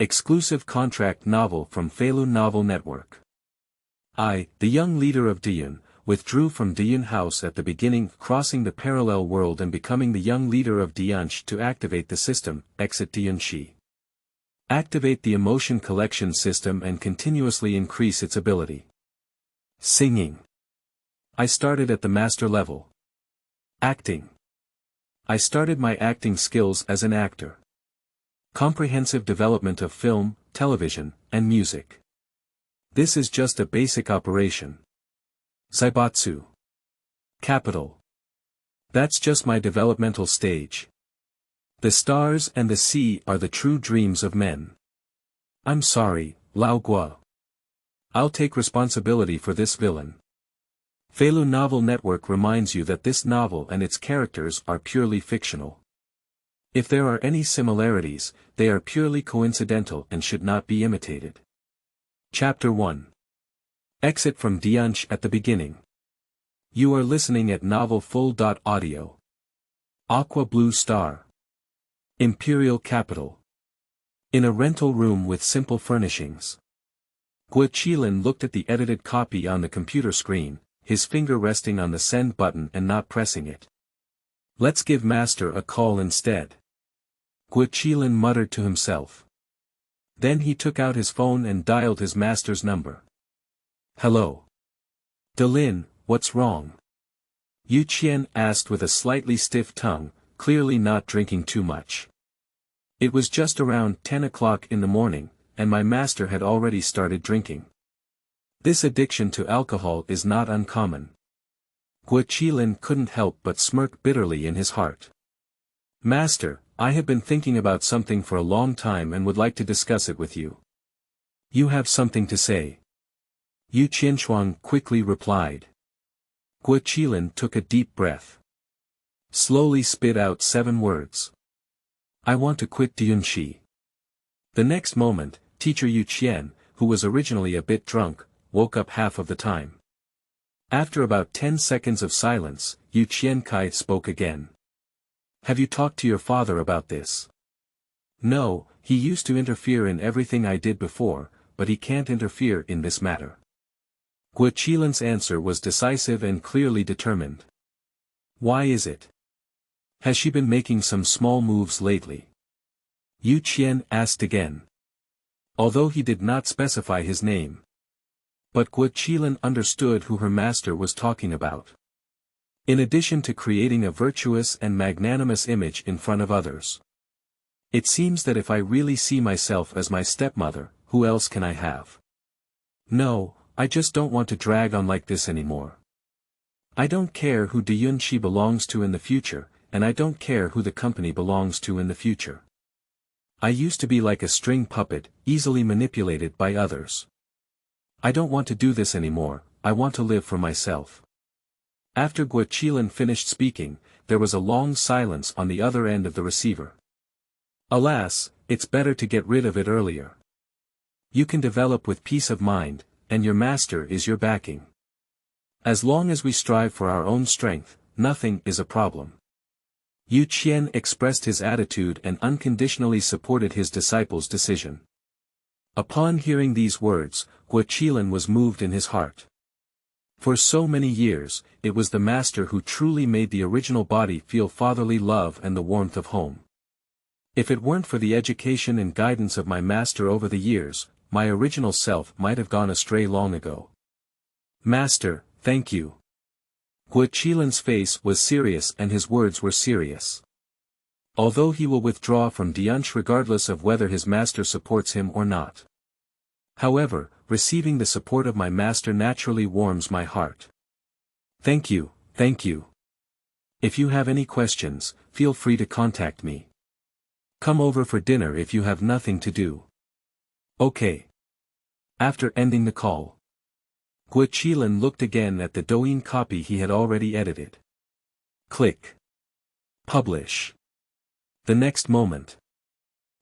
Exclusive contract novel from Feilu Novel Network. I, the young leader of Deyun, withdrew from Deyun House at the beginning, crossing the parallel world and becoming the young leader of DeYunShe to activate the system, exit DeYunShe. Activate the emotion collection system and continuously increase its ability. Singing. I started at the master level. Acting. I started my acting skills as an actor. Comprehensive development of film, television, and music. This is just a basic operation. Zaibatsu. Capital. That's just my developmental stage. The stars and the sea are the true dreams of men. I'm sorry, Lao Guo. I'll take responsibility for this villain. Feilu Novel Network reminds you that this novel and its characters are purely fictional. If there are any similarities, they are purely coincidental and should not be imitated. Chapter 1. Exit from DeYunshe at the beginning. You are listening at Novel Full.audio. Aqua Blue Star. Imperial Capital. In a rental room with simple furnishings. Qilin looked at the edited copy on the computer screen, his finger resting on the send button and not pressing it. Let's give Master a call instead. Qilin muttered to himself. Then he took out his phone and dialed his master's number. Hello. Qilin, what's wrong? Yu Qian asked with a slightly stiff tongue, clearly not drinking too much. It was just around 10 o'clock in the morning, and my master had already started drinking. This addiction to alcohol is not uncommon. Qilin couldn't help but smirk bitterly in his heart. Master, I have been thinking about something for a long time and would like to discuss it with you. You have something to say? Yu Qianshuang quickly replied. Qilin took a deep breath. Slowly spit out 7 words. I want to quit DeYunShe. The next moment, teacher Yu Qian, who was originally a bit drunk, woke up half of the time. After about 10 seconds of silence, Yu Qiankai spoke again. Have you talked to your father about this? No, he used to interfere in everything I did before, but he can't interfere in this matter. Qilin's answer was decisive and clearly determined. Why is it? Has she been making some small moves lately? Yu Qian asked again. Although he did not specify his name. But Qilin understood who her master was talking about. In addition to creating a virtuous and magnanimous image in front of others. It seems that if I really see myself as my stepmother, who else can I have? No, I just don't want to drag on like this anymore. I don't care who DeYunShe belongs to in the future, and I don't care who the company belongs to in the future. I used to be like a string puppet, easily manipulated by others. I don't want to do this anymore, I want to live for myself. After Qilin finished speaking, there was a long silence on the other end of the receiver. Alas, it's better to get rid of it earlier. You can develop with peace of mind, and your master is your backing. As long as we strive for our own strength, nothing is a problem. Yu Qian expressed his attitude and unconditionally supported his disciple's decision. Upon hearing these words, Qilin was moved in his heart. For so many years, it was the master who truly made the original body feel fatherly love and the warmth of home. If it weren't for the education and guidance of my master over the years, my original self might have gone astray long ago. Master, thank you. Qilin's face was serious and his words were serious. Although he will withdraw from DeYunshe regardless of whether his master supports him or not. However, receiving the support of my master naturally warms my heart. Thank you, thank you. If you have any questions, feel free to contact me. Come over for dinner if you have nothing to do. Okay. After ending the call, Qilin looked again at the Douyin copy he had already edited. Click. Publish. The next moment.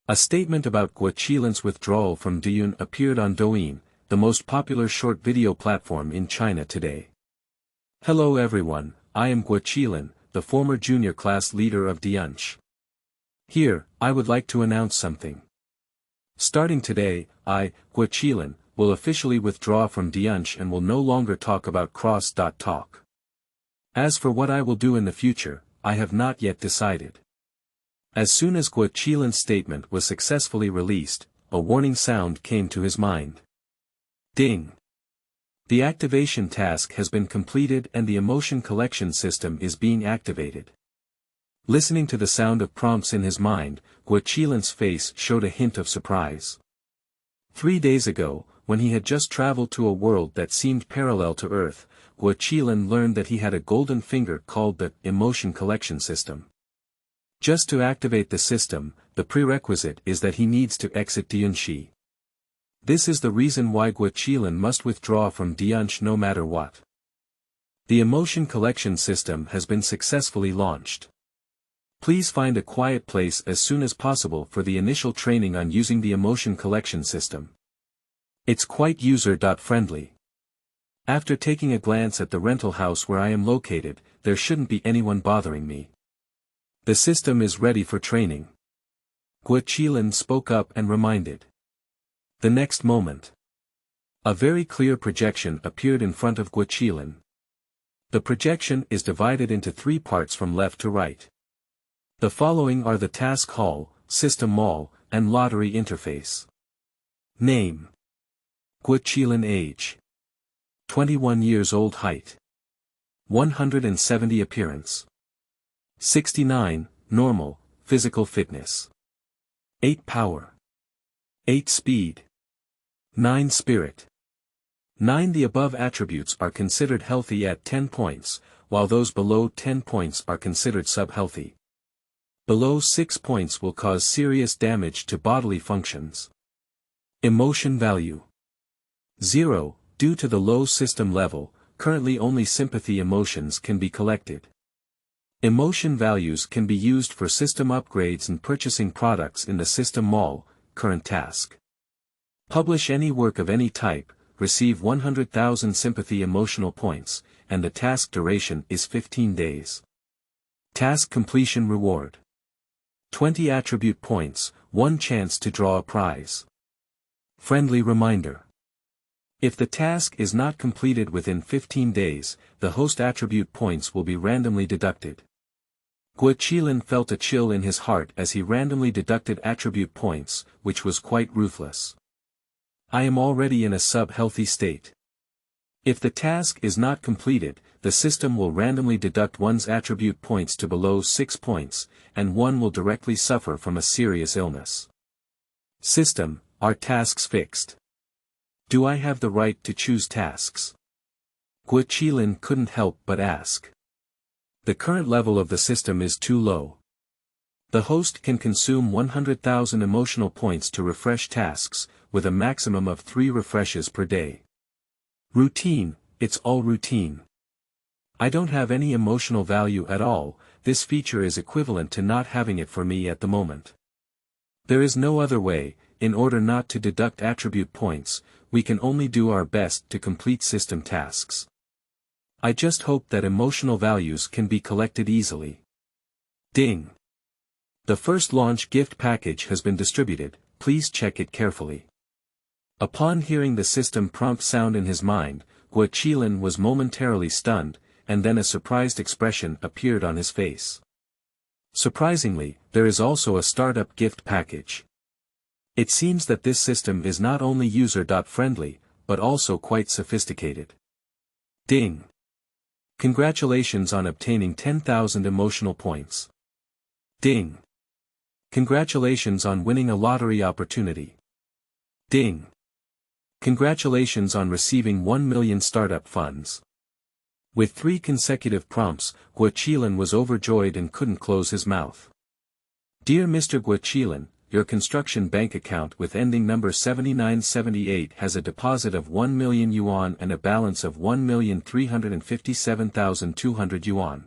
A statement about Qilin's withdrawal from Deyun appeared on Douyin, the most popular short video platform in China today. Hello everyone, I am Qilin, the former junior class leader of DeYunshe. Here, I would like to announce something. Starting today, Qilin, will officially withdraw from DeYunshe and will no longer talk about cross.talk. As for what I will do in the future, I have not yet decided. As soon as Qilin's statement was successfully released, a warning sound came to his mind. Ding! The activation task has been completed and the emotion collection system is being activated. Listening to the sound of prompts in his mind, Qilin's face showed a hint of surprise. 3 days ago, when he had just traveled to a world that seemed parallel to Earth, Qilin learned that he had a golden finger called the emotion collection system. Just to activate the system, the prerequisite is that he needs to exit DeYunshe. This is the reason why Qilin must withdraw from DeYunshe no matter what. The emotion collection system has been successfully launched. Please find a quiet place as soon as possible for the initial training on using the emotion collection system. It's quite user-friendly. After taking a glance at the rental house where I am located, there shouldn't be anyone bothering me. The system is ready for training. Qilin spoke up and reminded. The next moment, a very clear projection appeared in front of Qilin. The projection is divided into 3 parts from left to right. The following are the task hall, system mall, and lottery interface. Name. Qilin age. 21 years old height. 170 appearance. 69, normal, physical fitness. 8 power. 8 speed. 9 spirit. 9 The above attributes are considered healthy at 10 points, while those below 10 points are considered sub-healthy. Below 6 points will cause serious damage to bodily functions. Emotion value. 0, due to the low system level, currently only sympathy emotions can be collected. Emotion values can be used for system upgrades and purchasing products in the system mall, current task. Publish any work of any type, receive 100,000 sympathy emotional points, and the task duration is 15 days. Task completion reward. 20 attribute points, 1 chance to draw a prize. Friendly reminder. If the task is not completed within 15 days, the host attribute points will be randomly deducted. Qilin felt a chill in his heart as he randomly deducted attribute points, which was quite ruthless. I am already in a sub-healthy state. If the task is not completed, the system will randomly deduct one's attribute points to below 6 points, and one will directly suffer from a serious illness. System, are tasks fixed? Do I have the right to choose tasks? Qilin couldn't help but ask. The current level of the system is too low. The host can consume 100,000 emotional points to refresh tasks, with a maximum of 3 refreshes per day. Routine, it's all routine. I don't have any emotional value at all, this feature is equivalent to not having it for me at the moment. There is no other way, in order not to deduct attribute points, we can only do our best to complete system tasks. I just hope that emotional values can be collected easily. Ding! The first launch gift package has been distributed, please check it carefully. Upon hearing the system prompt sound in his mind, Qilin was momentarily stunned, and then a surprised expression appeared on his face. Surprisingly, there is also a startup gift package. It seems that this system is not only user-friendly, but also quite sophisticated. Ding! Congratulations on obtaining 10,000 emotional points. Ding! Congratulations on winning a lottery opportunity. Ding! Congratulations on receiving 1 million startup funds. With 3 consecutive prompts, Qilin was overjoyed and couldn't close his mouth. Dear Mr. Qilin, your construction bank account with ending number 7978 has a deposit of 1 million yuan and a balance of 1,357,200 yuan.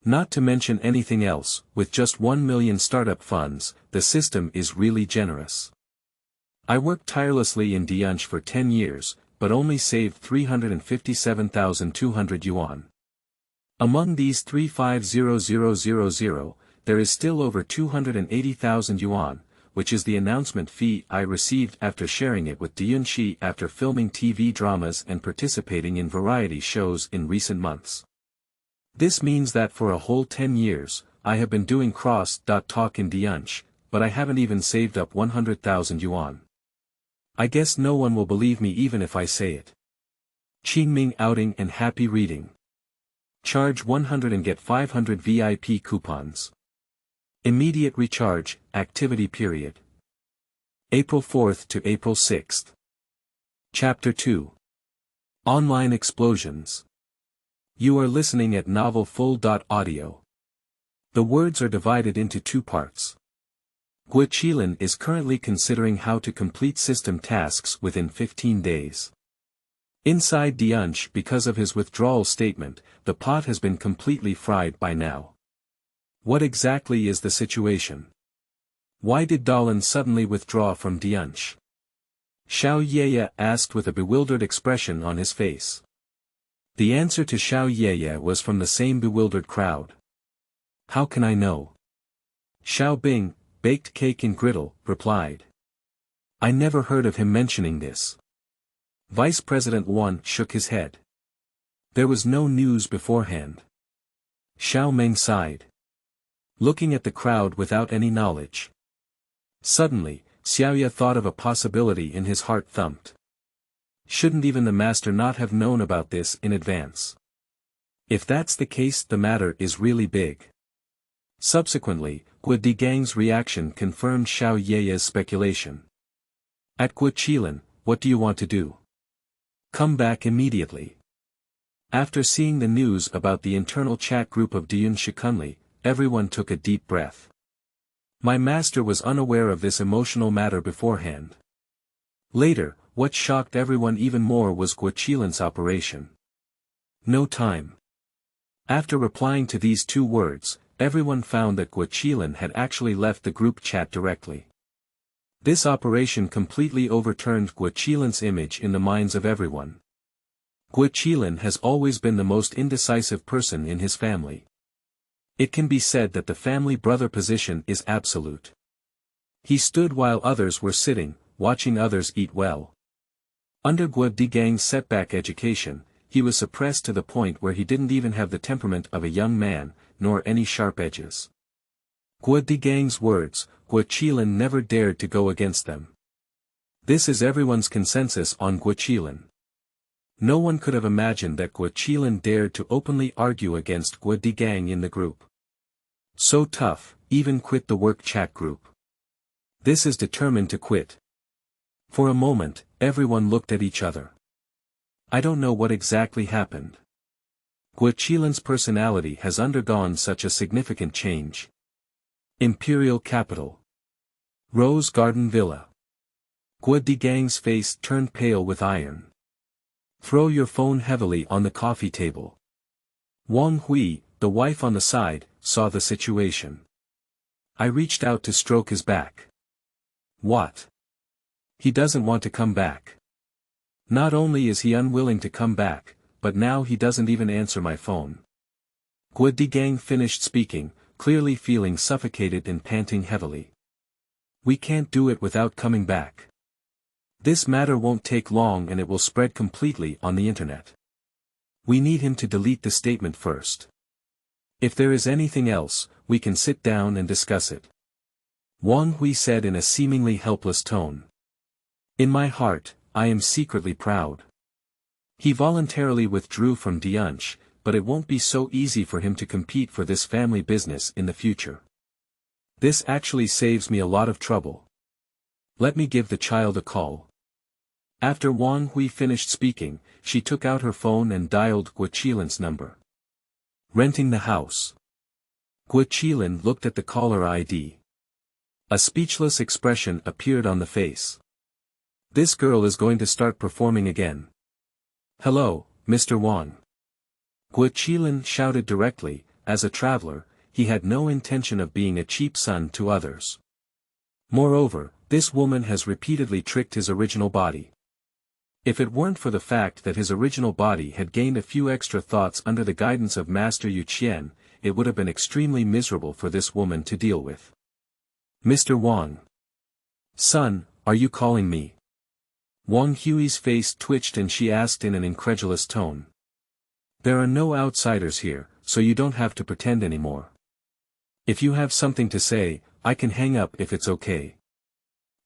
Not to mention anything else, with just 1 million startup funds, the system is really generous. I worked tirelessly in DeYunshe for 10 years, but only saved 357,200 yuan. Among these 350,000, there is still over 280,000 yuan, which is the announcement fee I received after sharing it with DeYunShe after filming TV dramas and participating in variety shows in recent months. This means that for a whole 10 years, I have been doing cross-talk in DeYunshe, but I haven't even saved up 100,000 yuan. I guess no one will believe me even if I say it. Qingming outing and happy reading. Charge 100 and get 500 VIP coupons. Immediate recharge, activity period. April 4th to April 6th. Chapter 2. Online Explosions. You are listening at novel full.audio. The words are divided into two parts. Qilin is currently considering how to complete system tasks within 15 days. Inside DeYunshe, because of his withdrawal statement, the pot has been completely fried by now. What exactly is the situation? Why did Dalin suddenly withdraw from DeYunshe? Xiao Yeye asked with a bewildered expression on his face. The answer to Xiao Yeye was from the same bewildered crowd. How can I know? Xiao Bing, baked cake and griddle, replied. I never heard of him mentioning this. Vice President Wan shook his head. There was no news beforehand. Xiao Meng sighed. Looking at the crowd without any knowledge. Suddenly, Xiaoya thought of a possibility and his heart thumped. Shouldn't even the master not have known about this in advance? If that's the case, the matter is really big. Subsequently, Guo Digang's reaction confirmed Xiao Yeye's speculation. At Qilin, what do you want to do? Come back immediately. After seeing the news about the internal chat group of DeYunshe, everyone took a deep breath. My master was unaware of this emotional matter beforehand. Later, what shocked everyone even more was Qilin's operation. No time. After replying to these two words, everyone found that Qilin had actually left the group chat directly. This operation completely overturned Qilin's image in the minds of everyone. Qilin has always been the most indecisive person in his family. It can be said that the family brother position is absolute. He stood while others were sitting, watching others eat well. Under Guo Digang's setback education, he was suppressed to the point where he didn't even have the temperament of a young man, nor any sharp edges. Guo Digang's words, Qilin never dared to go against them. This is everyone's consensus on Qilin. No one could have imagined that Qilin dared to openly argue against Guo Digang in the group. So tough, even quit the work chat group. This is determined to quit. For a moment, everyone looked at each other. I don't know what exactly happened. Qilin's personality has undergone such a significant change. Imperial Capital. Rose Garden Villa. Guo Digang's face turned pale with iron. Throw your phone heavily on the coffee table. Wang Hui, the wife on the side, saw the situation. I reached out to stroke his back. What? He doesn't want to come back. Not only is he unwilling to come back, but now he doesn't even answer my phone. Guo Digang finished speaking, clearly feeling suffocated and panting heavily. We can't do it without coming back. This matter won't take long and it will spread completely on the internet. We need him to delete the statement first. If there is anything else, we can sit down and discuss it. Wang Hui said in a seemingly helpless tone. In my heart, I am secretly proud. He voluntarily withdrew from DeYunshe, but it won't be so easy for him to compete for this family business in the future. This actually saves me a lot of trouble. Let me give the child a call. After Wang Hui finished speaking, she took out her phone and dialed Qilin's number. Renting the house. Qilin looked at the caller ID. A speechless expression appeared on the face. This girl is going to start performing again. Hello, Mr. Wang. Qilin shouted directly. As a traveler, he had no intention of being a cheap son to others. Moreover, this woman has repeatedly tricked his original body. If it weren't for the fact that his original body had gained a few extra thoughts under the guidance of Master Yu Qian, it would have been extremely miserable for this woman to deal with. Mr. Wang. Son, are you calling me? Wang Hui's face twitched and she asked in an incredulous tone. There are no outsiders here, so you don't have to pretend anymore. If you have something to say, I can hang up if it's okay.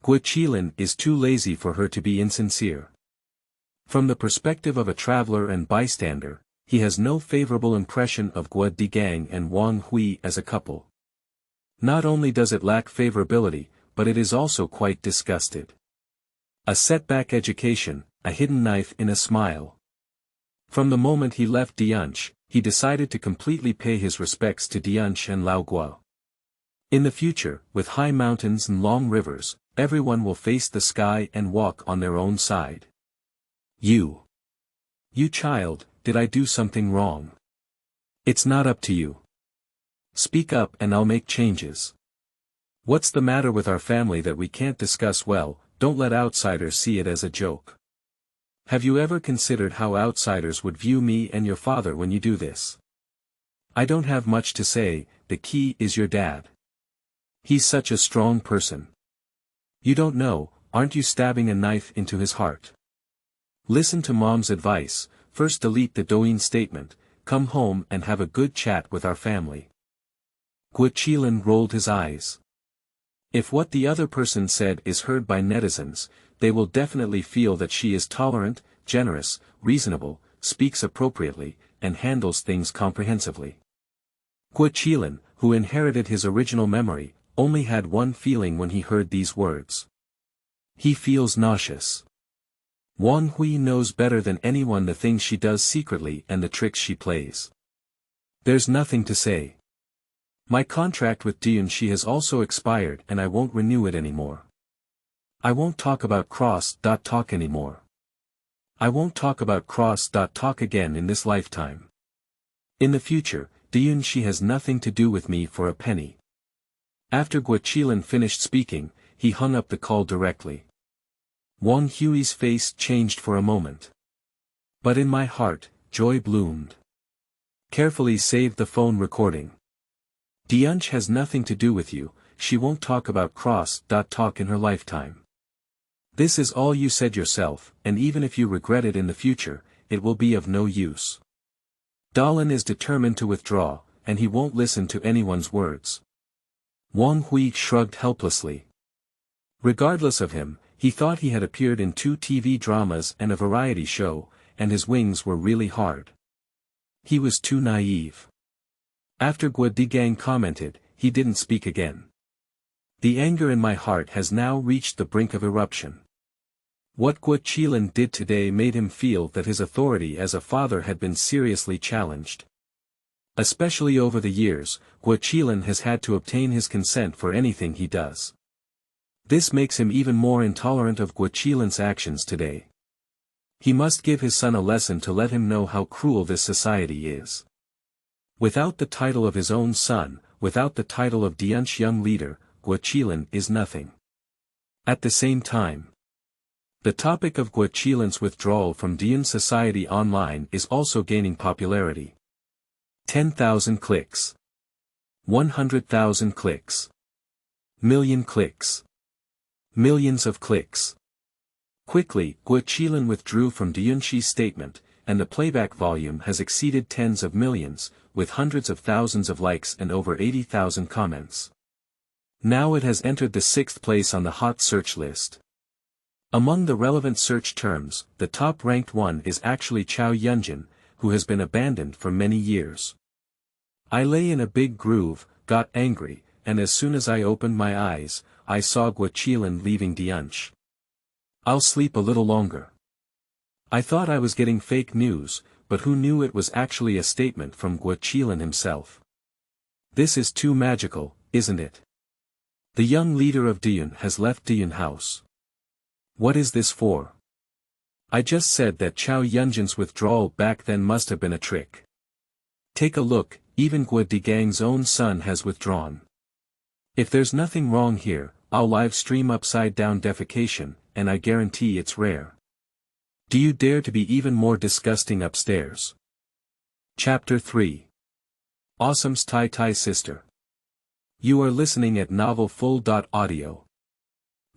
Qilin is too lazy for her to be insincere. From the perspective of a traveler and bystander, he has no favorable impression of Guo Digang and Wang Hui as a couple. Not only does it lack favorability, but it is also quite disgusted. A setback education, a hidden knife in a smile. From the moment he left DeYunshe, he decided to completely pay his respects to DeYunshe and Lao Guo. In the future, with high mountains and long rivers, everyone will face the sky and walk on their own side. You child, did I do something wrong? It's not up to you. Speak up and I'll make changes. What's the matter with our family that we can't discuss well? Don't let outsiders see it as a joke. Have you ever considered how outsiders would view me and your father when you do this? I don't have much to say, the key is your dad. He's such a strong person. You don't know, aren't you stabbing a knife into his heart? Listen to mom's advice, first delete the Douyin statement, come home and have a good chat with our family. Qilin rolled his eyes. If what the other person said is heard by netizens, they will definitely feel that she is tolerant, generous, reasonable, speaks appropriately, and handles things comprehensively. Qilin, who inherited his original memory, only had one feeling when he heard these words. He feels nauseous. Wang Hui knows better than anyone the things she does secretly and the tricks she plays. There's nothing to say. My contract with DeYunshe has also expired and I won't renew it anymore. I won't talk about cross.talk anymore. I won't talk about cross.talk again in this lifetime. In the future, DeYunshe has nothing to do with me for a penny. After Qilin finished speaking, he hung up the call directly. Wang Hui's face changed for a moment. But in my heart, joy bloomed. Carefully save the phone recording. DeYunshe has nothing to do with you, she won't talk about cross.talk in her lifetime. This is all you said yourself, and even if you regret it in the future, it will be of no use. Dalin is determined to withdraw, and he won't listen to anyone's words. Wang Hui shrugged helplessly. Regardless of him, he thought he had appeared in 2 TV dramas and a variety show, and his wings were really hard. He was too naive. After Guo Digang commented, he didn't speak again. The anger in my heart has now reached the brink of eruption. What Qilin did today made him feel that his authority as a father had been seriously challenged. Especially over the years, Qilin has had to obtain his consent for anything he does. This makes him even more intolerant of Qilin's actions today. He must give his son a lesson to let him know how cruel this society is. Without the title of his own son, without the title of DeYunshe Young Leader, Qilin is nothing. At the same time, the topic of Qilin's withdrawal from Deyun Society Online is also gaining popularity. 10,000 clicks. 100,000 clicks. Million clicks. Millions of clicks. Quickly, Qilin withdrew from DeYunshe's statement, and the playback volume has exceeded tens of millions, with hundreds of thousands of likes and over 80,000 comments. Now it has entered the 6th place on the hot search list. Among the relevant search terms, the top-ranked one is actually Chao Yunjin, who has been abandoned for many years. I lay in a big groove, got angry, and as soon as I opened my eyes, I saw Qilin leaving DeYunshe. I'll sleep a little longer. I thought I was getting fake news, but who knew it was actually a statement from Qilin himself. This is too magical, isn't it? The young leader of Deyun has left Deyun House. What is this for? I just said that Chao Yunjin's withdrawal back then must have been a trick. Take a look, even Guo Digang's own son has withdrawn. If there's nothing wrong here, I'll live stream upside down defecation, and I guarantee it's rare. Do you dare to be even more disgusting upstairs? Chapter 3. Awesome's Tai Tai Sister. You are listening at novelfull.audio.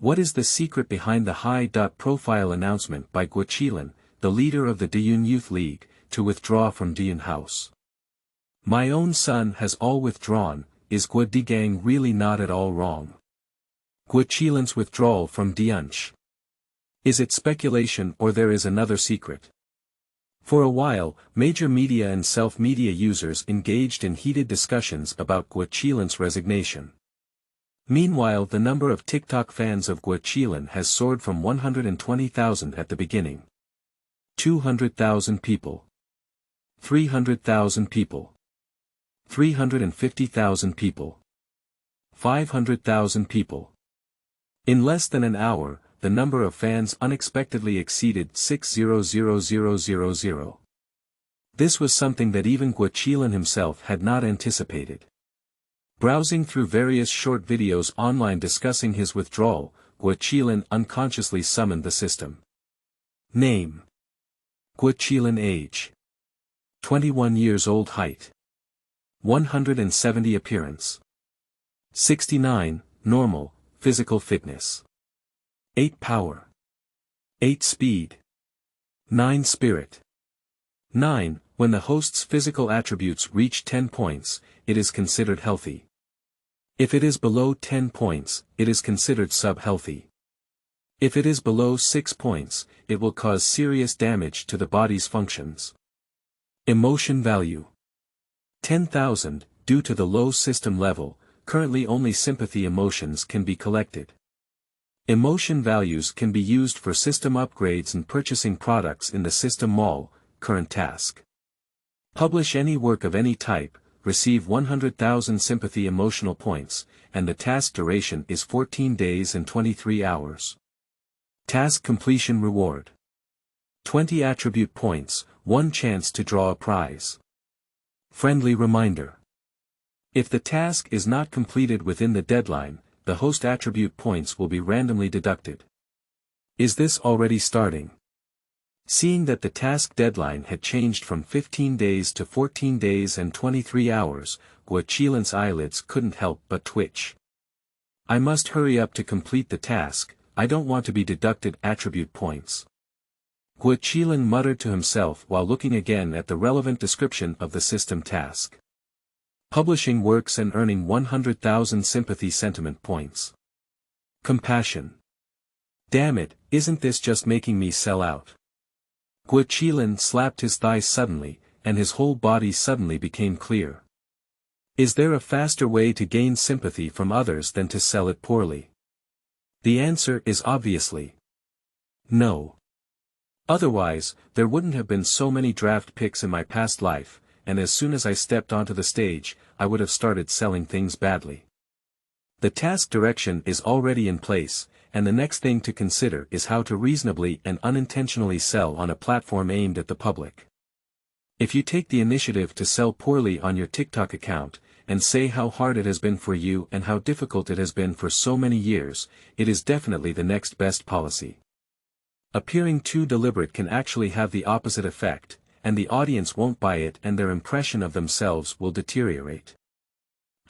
What is the secret behind the high-profile announcement by Qilin, the leader of the Deyun Youth League, to withdraw from Deyun House? My own son has all withdrawn. Is Guo really not at all wrong? Qilin's withdrawal from DeYunshe. Is it speculation or there is another secret? For a while, major media and self-media users engaged in heated discussions about Qilin's resignation. Meanwhile, the number of TikTok fans of Qilin has soared from 120,000 at the beginning. 200,000 people. 300,000 people. 350,000 people. 500,000 people. In less than an hour, the number of fans unexpectedly exceeded 600,000. This was something that even Qilin himself had not anticipated. Browsing through various short videos online discussing his withdrawal, Qilin unconsciously summoned the system. Name. Qilin. Age. 21 years old. Height. 170 appearance. 69, normal, physical fitness. 8 power. 8 speed. 9 spirit. 9, when the host's physical attributes reach 10 points, it is considered healthy. If it is below 10 points, it is considered sub-healthy. If it is below 6 points, it will cause serious damage to the body's functions. Emotion value. 10,000, due to the low system level, currently only sympathy emotions can be collected. Emotion values can be used for system upgrades and purchasing products in the system mall. Current task. Publish any work of any type, receive 100,000 sympathy emotional points, and the task duration is 14 days and 23 hours. Task completion reward. 20 attribute points, 1 chance to draw a prize. Friendly reminder. If the task is not completed within the deadline, the host attribute points will be randomly deducted. Is this already starting? Seeing that the task deadline had changed from 15 days to 14 days and 23 hours, Qilin's eyelids couldn't help but twitch. I must hurry up to complete the task, I don't want to be deducted attribute points. Qilin muttered to himself while looking again at the relevant description of the system task. Publishing works and earning 100,000 sympathy sentiment points. Compassion. Damn it, isn't this just making me sell out? Qilin slapped his thighs suddenly, and his whole body suddenly became clear. Is there a faster way to gain sympathy from others than to sell it poorly? The answer is obviously no. Otherwise, there wouldn't have been so many draft picks in my past life, and as soon as I stepped onto the stage, I would have started selling things badly. The task direction is already in place, and the next thing to consider is how to reasonably and unintentionally sell on a platform aimed at the public. If you take the initiative to sell poorly on your TikTok account, and say how hard it has been for you and how difficult it has been for so many years, it is definitely the next best policy. Appearing too deliberate can actually have the opposite effect, and the audience won't buy it and their impression of themselves will deteriorate.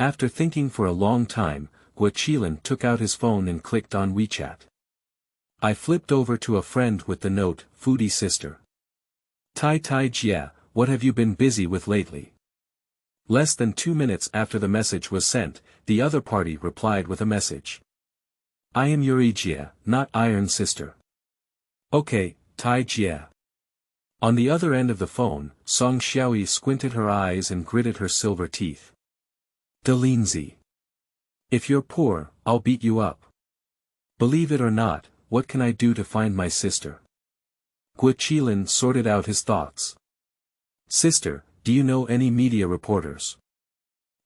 After thinking for a long time, Qilin took out his phone and clicked on WeChat. I flipped over to a friend with the note, Foodie Sister. Tai Jia, what have you been busy with lately? Less than 2 minutes after the message was sent, the other party replied with a message. I am Yuri Jia, not Iron Sister. Okay, Tai Jia. On the other end of the phone, Song Xiaoyi squinted her eyes and gritted her silver teeth. DeYunShe. If you're poor, I'll beat you up. Believe it or not, what can I do to find my sister? Qilin sorted out his thoughts. Sister, do you know any media reporters?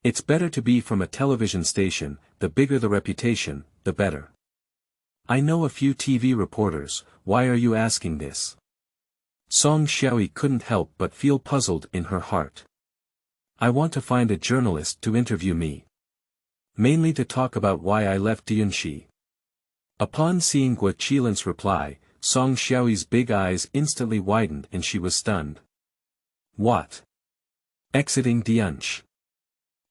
It's better to be from a television station, the bigger the reputation, the better. I know a few TV reporters, why are you asking this? Song Xiaoyi couldn't help but feel puzzled in her heart. I want to find a journalist to interview me. Mainly to talk about why I left DeYunshe. Upon seeing Qilin's reply, Song Xiaoyi's big eyes instantly widened and she was stunned. What? Exiting DeYunshe?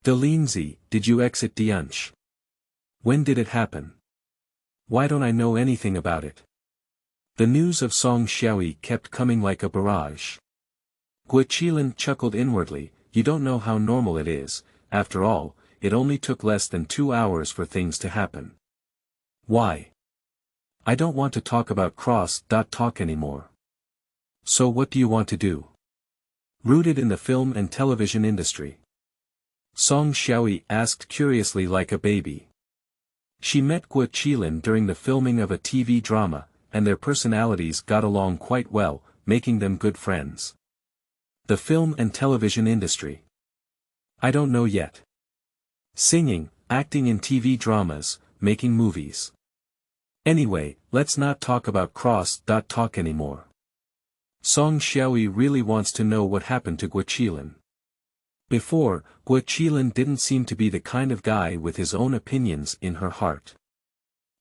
DeYunShe, did you exit DeYunshe? When did it happen? Why don't I know anything about it? The news of Song Xiaoyi kept coming like a barrage. Qilin chuckled inwardly, you don't know how normal it is, after all, it only took less than 2 hours for things to happen. Why? I don't want to talk about cross.talk anymore. So what do you want to do? Rooted in the film and television industry. Song Xiaoyi asked curiously like a baby. She met Qilin during the filming of a TV drama, and their personalities got along quite well, making them good friends. The film and television industry. I don't know yet. Singing, acting in TV dramas, making movies. Anyway, let's not talk about cross.talk anymore. Song Xiaoyi really wants to know what happened to Qilin. Before, Qilin didn't seem to be the kind of guy with his own opinions in her heart.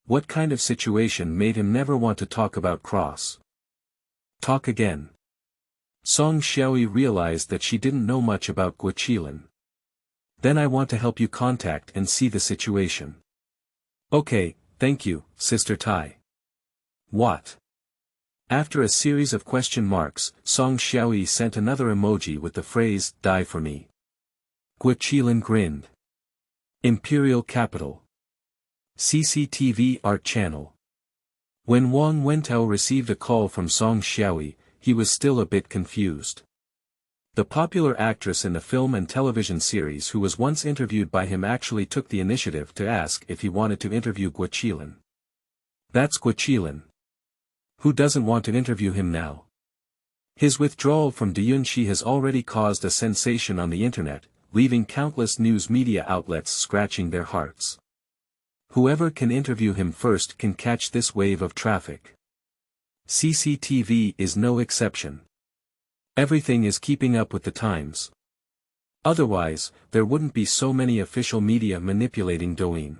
What kind of situation made him never want to talk about cross? Talk again. Song Xiaoyi realized that she didn't know much about Qilin. Then I want to help you contact and see the situation. Okay, thank you, Sister Tai. What? After a series of question marks, Song Xiaoyi sent another emoji with the phrase, die for me. Qilin grinned. Imperial Capital. CCTV Art Channel. When Wang Wentao received a call from Song Xiaoyi, he was still a bit confused. The popular actress in the film and television series who was once interviewed by him actually took the initiative to ask if he wanted to interview Qilin. That's Qilin. Who doesn't want to interview him now? His withdrawal from DeYunShe has already caused a sensation on the internet, leaving countless news media outlets scratching their hearts. Whoever can interview him first can catch this wave of traffic. CCTV is no exception. Everything is keeping up with the times. Otherwise, there wouldn't be so many official media manipulating Douyin.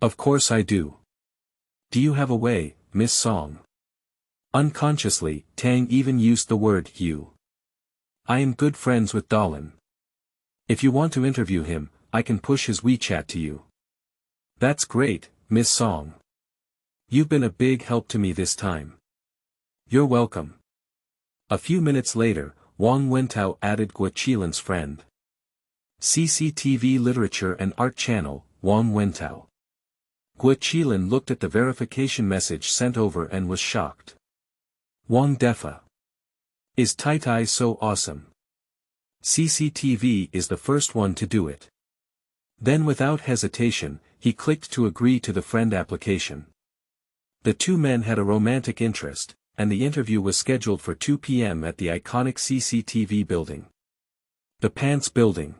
Of course I do. Do you have a way, Miss Song? Unconsciously, Tang even used the word you. I am good friends with Dalin. If you want to interview him, I can push his WeChat to you. That's great, Miss Song. You've been a big help to me this time. You're welcome. A few minutes later, Wang Wentao added Qilin's friend. CCTV Literature and Art Channel, Wang Wentao. Qilin looked at the verification message sent over and was shocked. Wang Defa. Is Tai Tai so awesome? CCTV is the first one to do it. Then without hesitation, he clicked to agree to the friend application. The two men had a romantic interest, and the interview was scheduled for 2 p.m. at the iconic CCTV building. The Pants Building.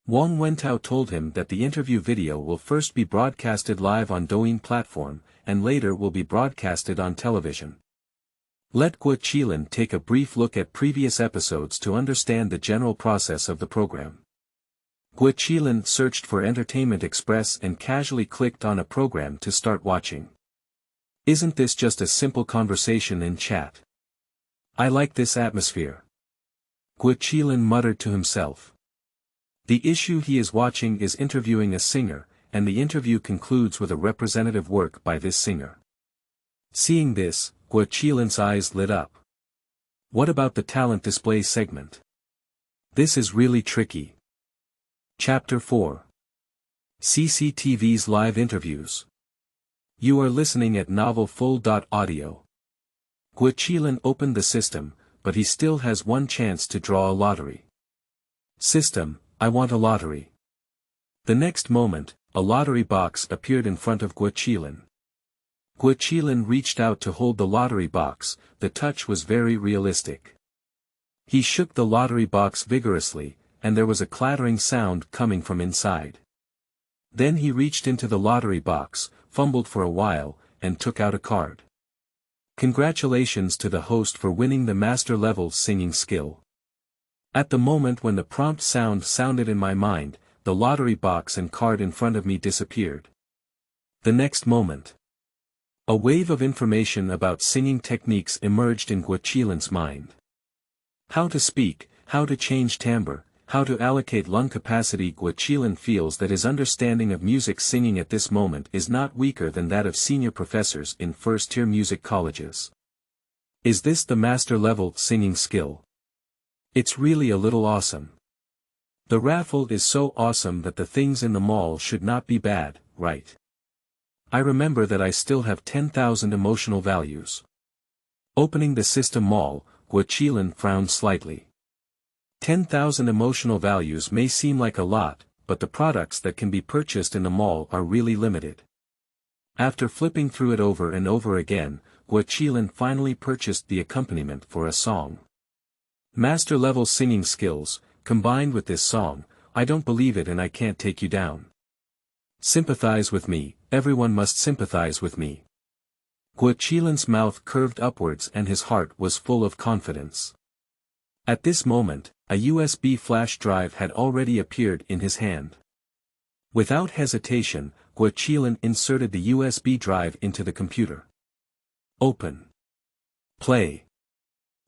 Wang Wentao told him that the interview video will first be broadcasted live on Douyin platform, and later will be broadcasted on television. Let Qilin take a brief look at previous episodes to understand the general process of the program. Qilin searched for Entertainment Express and casually clicked on a program to start watching. Isn't this just a simple conversation in chat? I like this atmosphere. Qilin muttered to himself. The issue he is watching is interviewing a singer, and the interview concludes with a representative work by this singer. Seeing this, Qilin's eyes lit up. What about the talent display segment? This is really tricky. Chapter 4. CCTV's live interviews. You are listening at novelfull.audio. Qilin opened the system, but he still has one chance to draw a lottery. System, I want a lottery. The next moment, a lottery box appeared in front of Qilin. Qilin reached out to hold the lottery box, the touch was very realistic. He shook the lottery box vigorously, and there was a clattering sound coming from inside. Then he reached into the lottery box, fumbled for a while, and took out a card. Congratulations to the host for winning the master level singing skill. At the moment when the prompt sound sounded in my mind, the lottery box and card in front of me disappeared. The next moment, a wave of information about singing techniques emerged in Qilin's mind. How to speak, how to change timbre, how to allocate lung capacity. Qilin feels that his understanding of music singing at this moment is not weaker than that of senior professors in first-tier music colleges. Is this the master-level singing skill? It's really a little awesome. The raffle is so awesome that the things in the mall should not be bad, right? I remember that I still have 10,000 emotional values. Opening the system mall, Qilin frowned slightly. 10,000 emotional values may seem like a lot, but the products that can be purchased in the mall are really limited. After flipping through it over and over again, Qilin finally purchased the accompaniment for a song. Master-level singing skills, combined with this song, I don't believe it and I can't take you down. Sympathize with me, everyone must sympathize with me. Qilin's mouth curved upwards and his heart was full of confidence. At this moment, a USB flash drive had already appeared in his hand. Without hesitation, Qilin inserted the USB drive into the computer. Open. Play.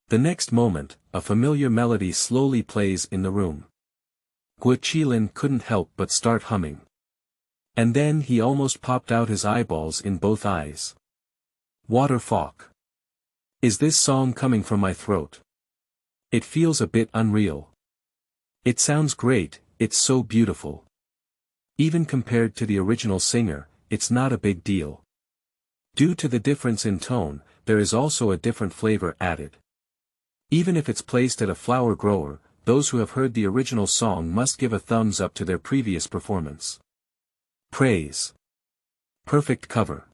The next moment, a familiar melody slowly plays in the room. Qilin couldn't help but start humming. And then he almost popped out his eyeballs in both eyes. Water Fawk. Is this song coming from my throat? It feels a bit unreal. It sounds great, it's so beautiful. Even compared to the original singer, it's not a big deal. Due to the difference in tone, there is also a different flavor added. Even if it's placed at a flower grower, those who have heard the original song must give a thumbs up to their previous performance. Praise. Perfect cover.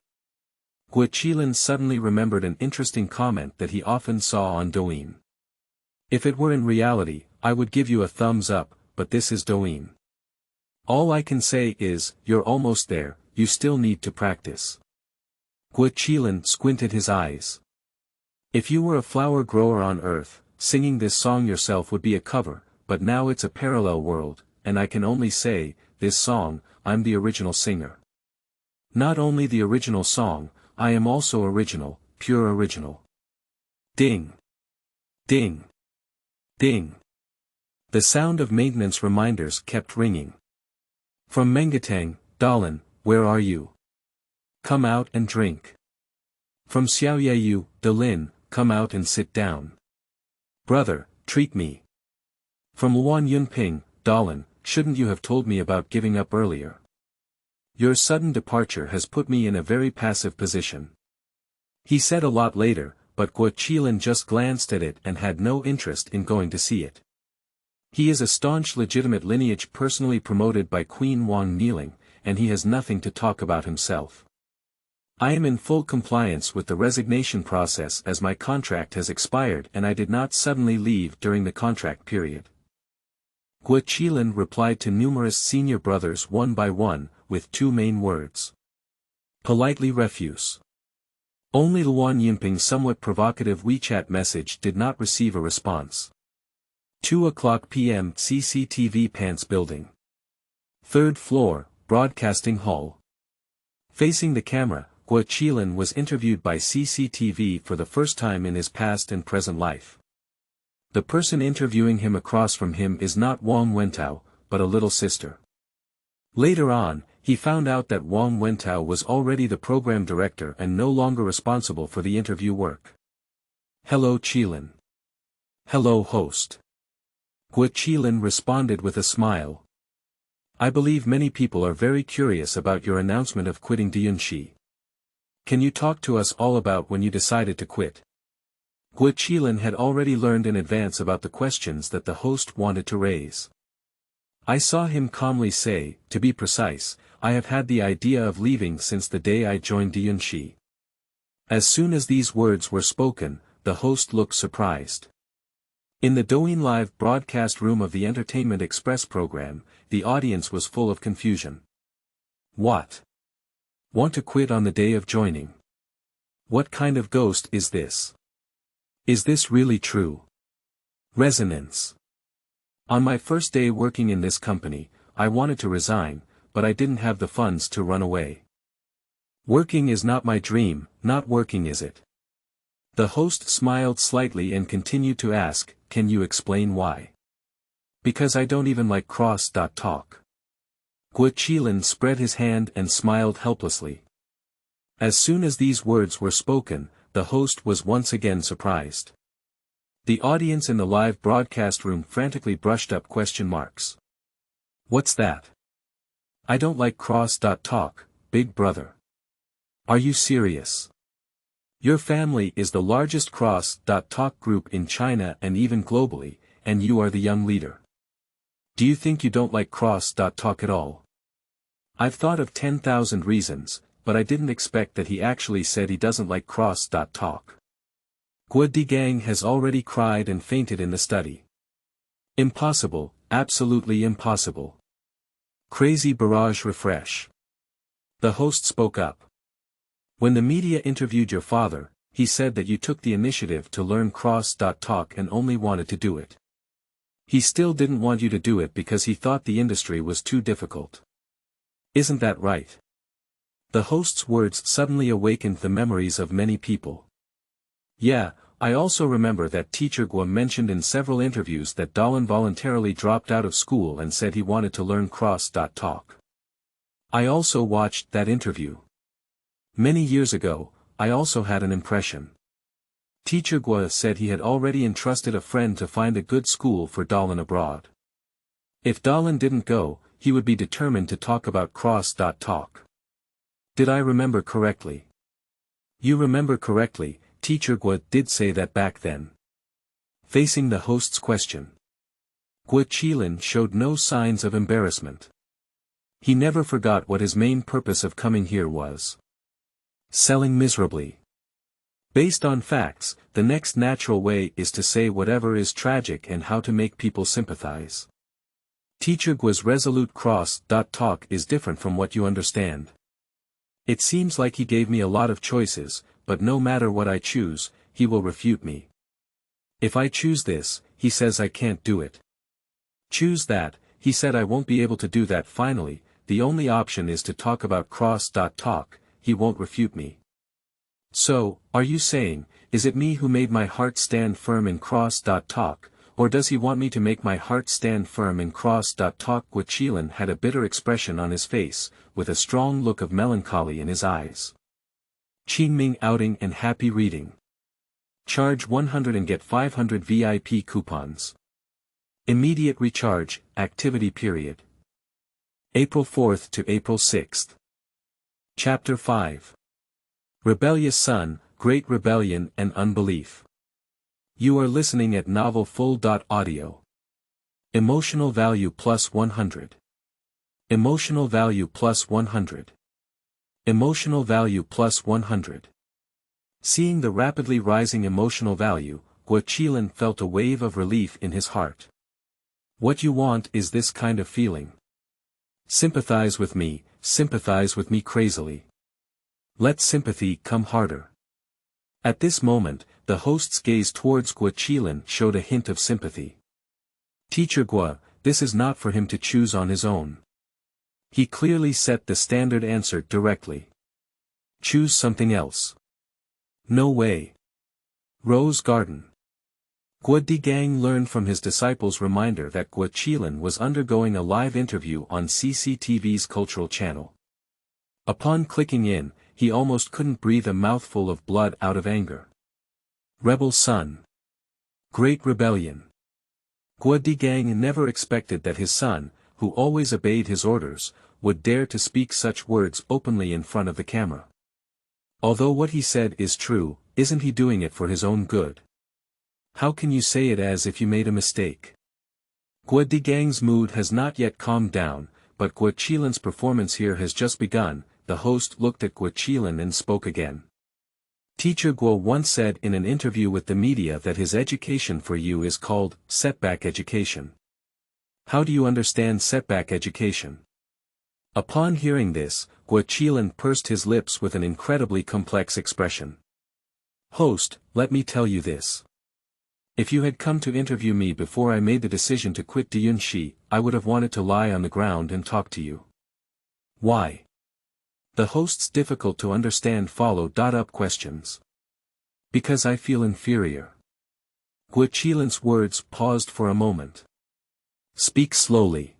Qilin suddenly remembered an interesting comment that he often saw on Douyin. If it were in reality, I would give you a thumbs up, but this is Douyin. All I can say is, you're almost there, you still need to practice. Qilin squinted his eyes. If you were a flower grower on Earth, singing this song yourself would be a cover, but now it's a parallel world, and I can only say, this song, I'm the original singer. Not only the original song, I am also original, pure original. Ding. Ding. Ding. The sound of maintenance reminders kept ringing. From Mengatang, Dalin, where are you? Come out and drink. From Xiaoyayu, Dalin, come out and sit down. Brother, treat me. From Luan Yunping, Dalin, shouldn't you have told me about giving up earlier? Your sudden departure has put me in a very passive position. He said a lot later, but Qilin just glanced at it and had no interest in going to see it. He is a staunch legitimate lineage personally promoted by Queen Wang Niling, and he has nothing to talk about himself. I am in full compliance with the resignation process as my contract has expired and I did not suddenly leave during the contract period. Qilin replied to numerous senior brothers one by one, with two main words. Politely refuse. Only Luan Yinping's somewhat provocative WeChat message did not receive a response. 2:00 p.m. CCTV Pants Building. 3rd floor, Broadcasting Hall. Facing the camera, Qilin was interviewed by CCTV for the first time in his past and present life. The person interviewing him across from him is not Wang Wentao, but a little sister. Later on, he found out that Wang Wentao was already the program director and no longer responsible for the interview work. Hello Qilin. Hello host. Qilin responded with a smile. I believe many people are very curious about your announcement of quitting DeYunshe. Can you talk to us all about when you decided to quit? Qilin had already learned in advance about the questions that the host wanted to raise. I saw him calmly say, to be precise, I have had the idea of leaving since the day I joined DeYunshe. As soon as these words were spoken, the host looked surprised. In the Douyin live broadcast room of the Entertainment Express program, the audience was full of confusion. What? Want to quit on the day of joining? What kind of ghost is this? Is this really true? Resonance. On my first day working in this company, I wanted to resign, but I didn't have the funds to run away. Working is not my dream, not working is it? The host smiled slightly and continued to ask, can you explain why? Because I don't even like cross.talk. Qilin spread his hand and smiled helplessly. As soon as these words were spoken, the host was once again surprised. The audience in the live broadcast room frantically brushed up question marks. What's that? I don't like cross.talk, big brother. Are you serious? Your family is the largest cross.talk group in China and even globally, and you are the young leader. Do you think you don't like cross.talk at all? I've thought of 10,000 reasons, but I didn't expect that he actually said he doesn't like cross.talk. Guo has already cried and fainted in the study. Impossible, absolutely impossible. Crazy barrage refresh. The host spoke up. When the media interviewed your father, he said that you took the initiative to learn cross.talk and only wanted to do it. He still didn't want you to do it because he thought the industry was too difficult. Isn't that right? The host's words suddenly awakened the memories of many people. Yeah, I also remember that teacher Guo mentioned in several interviews that Deyun voluntarily dropped out of school and said he wanted to learn cross.talk. I also watched that interview. Many years ago, I also had an impression. Teacher Guo said he had already entrusted a friend to find a good school for Deyun abroad. If Deyun didn't go, he would be determined to talk about cross.talk. Did I remember correctly? You remember correctly, Teacher Guo did say that back then. Facing the host's question, Qilin showed no signs of embarrassment. He never forgot what his main purpose of coming here was. Selling miserably. Based on facts, the next natural way is to say whatever is tragic and how to make people sympathize. Teacher Guo's resolute cross.talk is different from what you understand. It seems like he gave me a lot of choices, but no matter what I choose, he will refute me. If I choose this, he says I can't do it. Choose that, he said I won't be able to do that. Finally, the only option is to talk about cross.talk, he won't refute me. So, are you saying, is it me who made my heart stand firm in cross.talk, or does he want me to make my heart stand firm in cross.talk? Qilin had a bitter expression on his face, with a strong look of melancholy in his eyes. Qingming outing and happy reading. Charge 100 and get 500 VIP coupons. Immediate recharge, activity period. April 4th to April 6th. Chapter 5. Rebellious Son, Great Rebellion and Unbelief. You are listening at Novel Full.audio. Emotional value plus 100. Emotional value plus 100. Emotional value plus 100. Seeing the rapidly rising emotional value, Qilin felt a wave of relief in his heart. What you want is this kind of feeling. Sympathize with me crazily. Let sympathy come harder. At this moment, the host's gaze towards Qilin showed a hint of sympathy. Teacher Guo, this is not for him to choose on his own. He clearly set the standard answer directly. Choose something else. No way. Rose Garden. Guo learned from his disciple's reminder that Qilin was undergoing a live interview on CCTV's cultural channel. Upon clicking in, he almost couldn't breathe, a mouthful of blood out of anger. Rebel son. Great rebellion. Guo never expected that his son, who always obeyed his orders, would dare to speak such words openly in front of the camera. Although what he said is true, isn't he doing it for his own good? How can you say it as if you made a mistake? Guo mood has not yet calmed down, but Qilin's performance here has just begun. The host looked at Qilin and spoke again. Teacher Guo once said in an interview with the media that his education for you is called setback education. How do you understand setback education? Upon hearing this, Qilin pursed his lips with an incredibly complex expression. Host, let me tell you this. If you had come to interview me before I made the decision to quit DeYunShe, I would have wanted to lie on the ground and talk to you. Why? The host's difficult to understand follow-up questions. Because I feel inferior. Qilin's words paused for a moment. Speak slowly.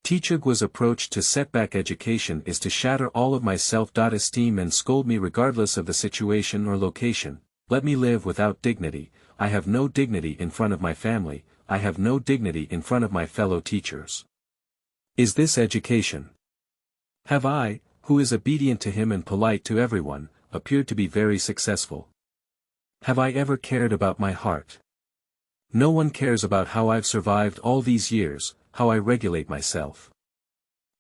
Teacher Guo's approach to setback education is to shatter all of my self-esteem and scold me regardless of the situation or location. Let me live without dignity. I have no dignity in front of my family, I have no dignity in front of my fellow teachers. Is this education? Have I, who is obedient to him and polite to everyone, appeared to be very successful? Have I ever cared about my heart? No one cares about how I've survived all these years, how I regulate myself.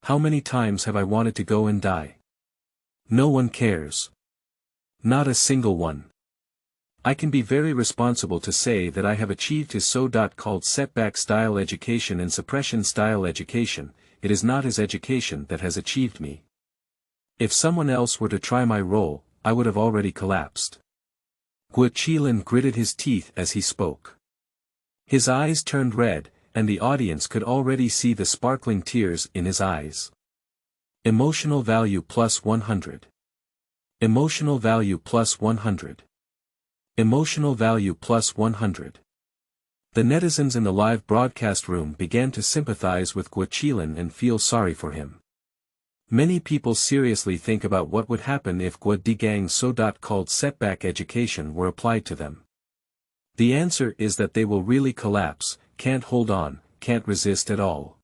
How many times have I wanted to go and die? No one cares. Not a single one. I can be very responsible to say that I have achieved his so-called setback-style education and suppression-style education. It is not his education that has achieved me. If someone else were to try my role, I would have already collapsed. Qilin gritted his teeth as he spoke. His eyes turned red, and the audience could already see the sparkling tears in his eyes. Emotional value plus 100. Emotional value plus 100. Emotional value plus 100. The netizens in the live broadcast room began to sympathize with Qilin and feel sorry for him. Many people seriously think about what would happen if Gang's so-called setback education were applied to them. The answer is that they will really collapse, can't hold on, can't resist at all.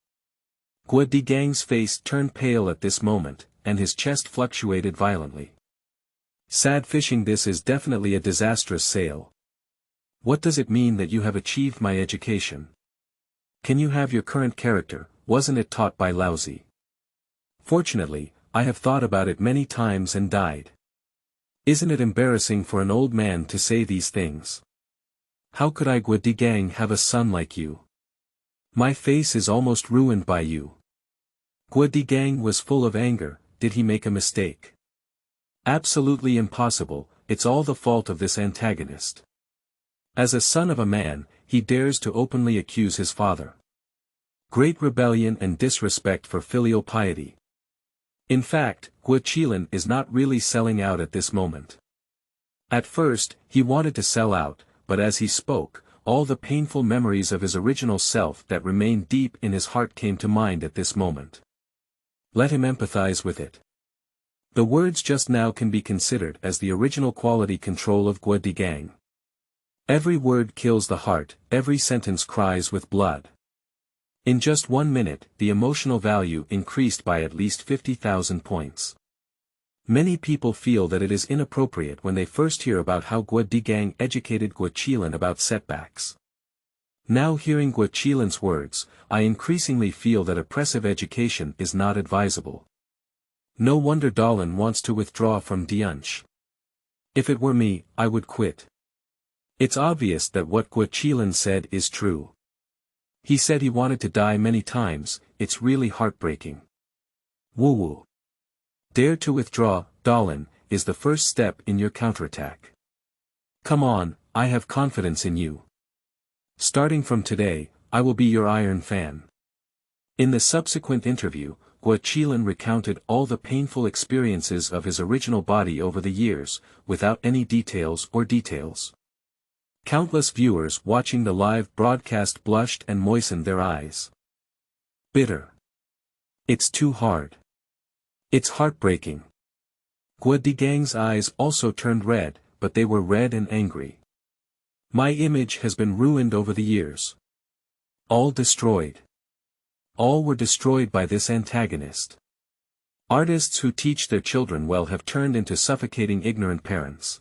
Gang's face turned pale at this moment, and his chest fluctuated violently. Sad fishing, this is definitely a disastrous sale. What does it mean that you have achieved my education? Can you have your current character, wasn't it taught by Lao Guo? Fortunately, I have thought about it many times and died. Isn't it embarrassing for an old man to say these things? How could I Gang have a son like you? My face is almost ruined by you. Gang was full of anger. Did he make a mistake? Absolutely impossible, it's all the fault of this antagonist. As a son of a man, he dares to openly accuse his father. Great rebellion and disrespect for filial piety. In fact, Qilin is not really selling out at this moment. At first, he wanted to sell out, but as he spoke, all the painful memories of his original self that remained deep in his heart came to mind at this moment. Let him empathize with it. The words just now can be considered as the original quality control of Gang. Every word kills the heart, every sentence cries with blood. In just 1 minute, the emotional value increased by at least 50,000 points. Many people feel that it is inappropriate when they first hear about how Gang educated Qilin about setbacks. Now hearing Qilin's words, I increasingly feel that oppressive education is not advisable. No wonder Dalin wants to withdraw from DeYunshe. If it were me, I would quit. It's obvious that what Qilin said is true. He said he wanted to die many times, it's really heartbreaking. Woo-woo. Dare to withdraw, Dalin, is the first step in your counterattack. Come on, I have confidence in you. Starting from today, I will be your Iron Fan. In the subsequent interview, Qilin recounted all the painful experiences of his original body over the years, without any details. Countless viewers watching the live broadcast blushed and moistened their eyes. Bitter. It's too hard. It's heartbreaking. Gang's eyes also turned red, but they were red and angry. My image has been ruined over the years. All destroyed. All were destroyed by this antagonist. Artists who teach their children well have turned into suffocating ignorant parents.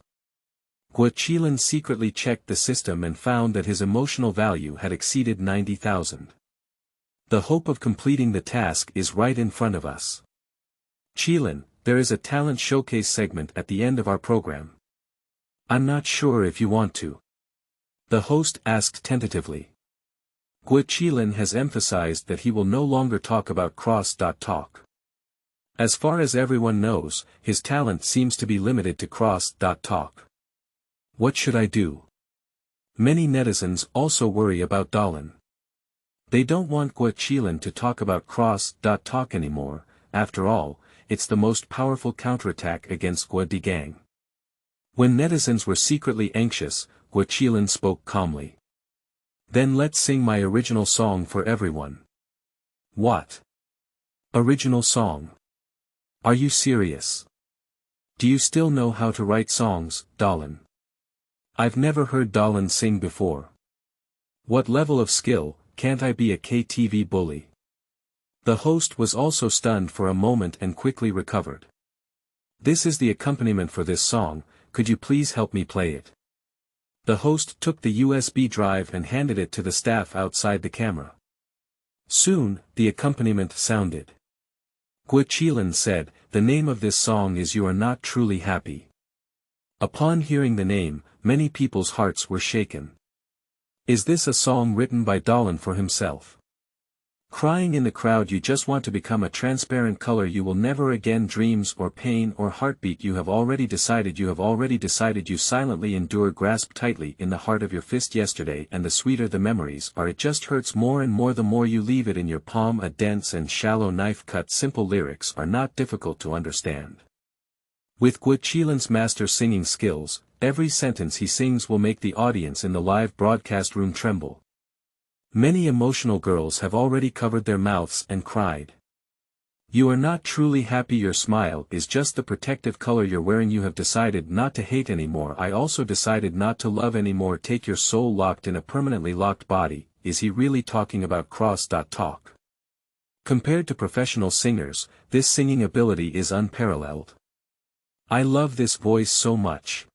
Qilin secretly checked the system and found that his emotional value had exceeded 90,000. The hope of completing the task is right in front of us. Qilin, there is a talent showcase segment at the end of our program. I'm not sure if you want to. The host asked tentatively. Qilin has emphasized that he will no longer talk about cross-talk. As far as everyone knows, his talent seems to be limited to cross-talk. What should I do? Many netizens also worry about Dalin. They don't want Qilin to talk about cross-talk anymore. After all, it's the most powerful counterattack against Gang. When netizens were secretly anxious, Qilin spoke calmly. Then let's sing my original song for everyone. What? Original song? Are you serious? Do you still know how to write songs, Deyun? I've never heard Deyun sing before. What level of skill, can't I be a KTV bully? The host was also stunned for a moment and quickly recovered. This is the accompaniment for this song, could you please help me play it? The host took the USB drive and handed it to the staff outside the camera. Soon, the accompaniment sounded. Qilin said, the name of this song is You Are Not Truly Happy. Upon hearing the name, many people's hearts were shaken. Is this a song written by Deyun for himself? Crying in the crowd, you just want to become a transparent color, you will never again, dreams or pain or heartbeat, you have already decided you silently endure, grasp tightly in the heart of your fist yesterday, and the sweeter the memories are, it just hurts more and more the more you leave it in your palm. A dense and shallow knife cut. Simple lyrics are not difficult to understand. With Qilin's master singing skills, every sentence he sings will make the audience in the live broadcast room tremble. Many emotional girls have already covered their mouths and cried. You are not truly happy, your smile is just the protective color you're wearing, you have decided not to hate anymore, I also decided not to love anymore, take your soul locked in a permanently locked body. Is he really talking about cross-talk? Compared to professional singers, this singing ability is unparalleled. I love this voice so much.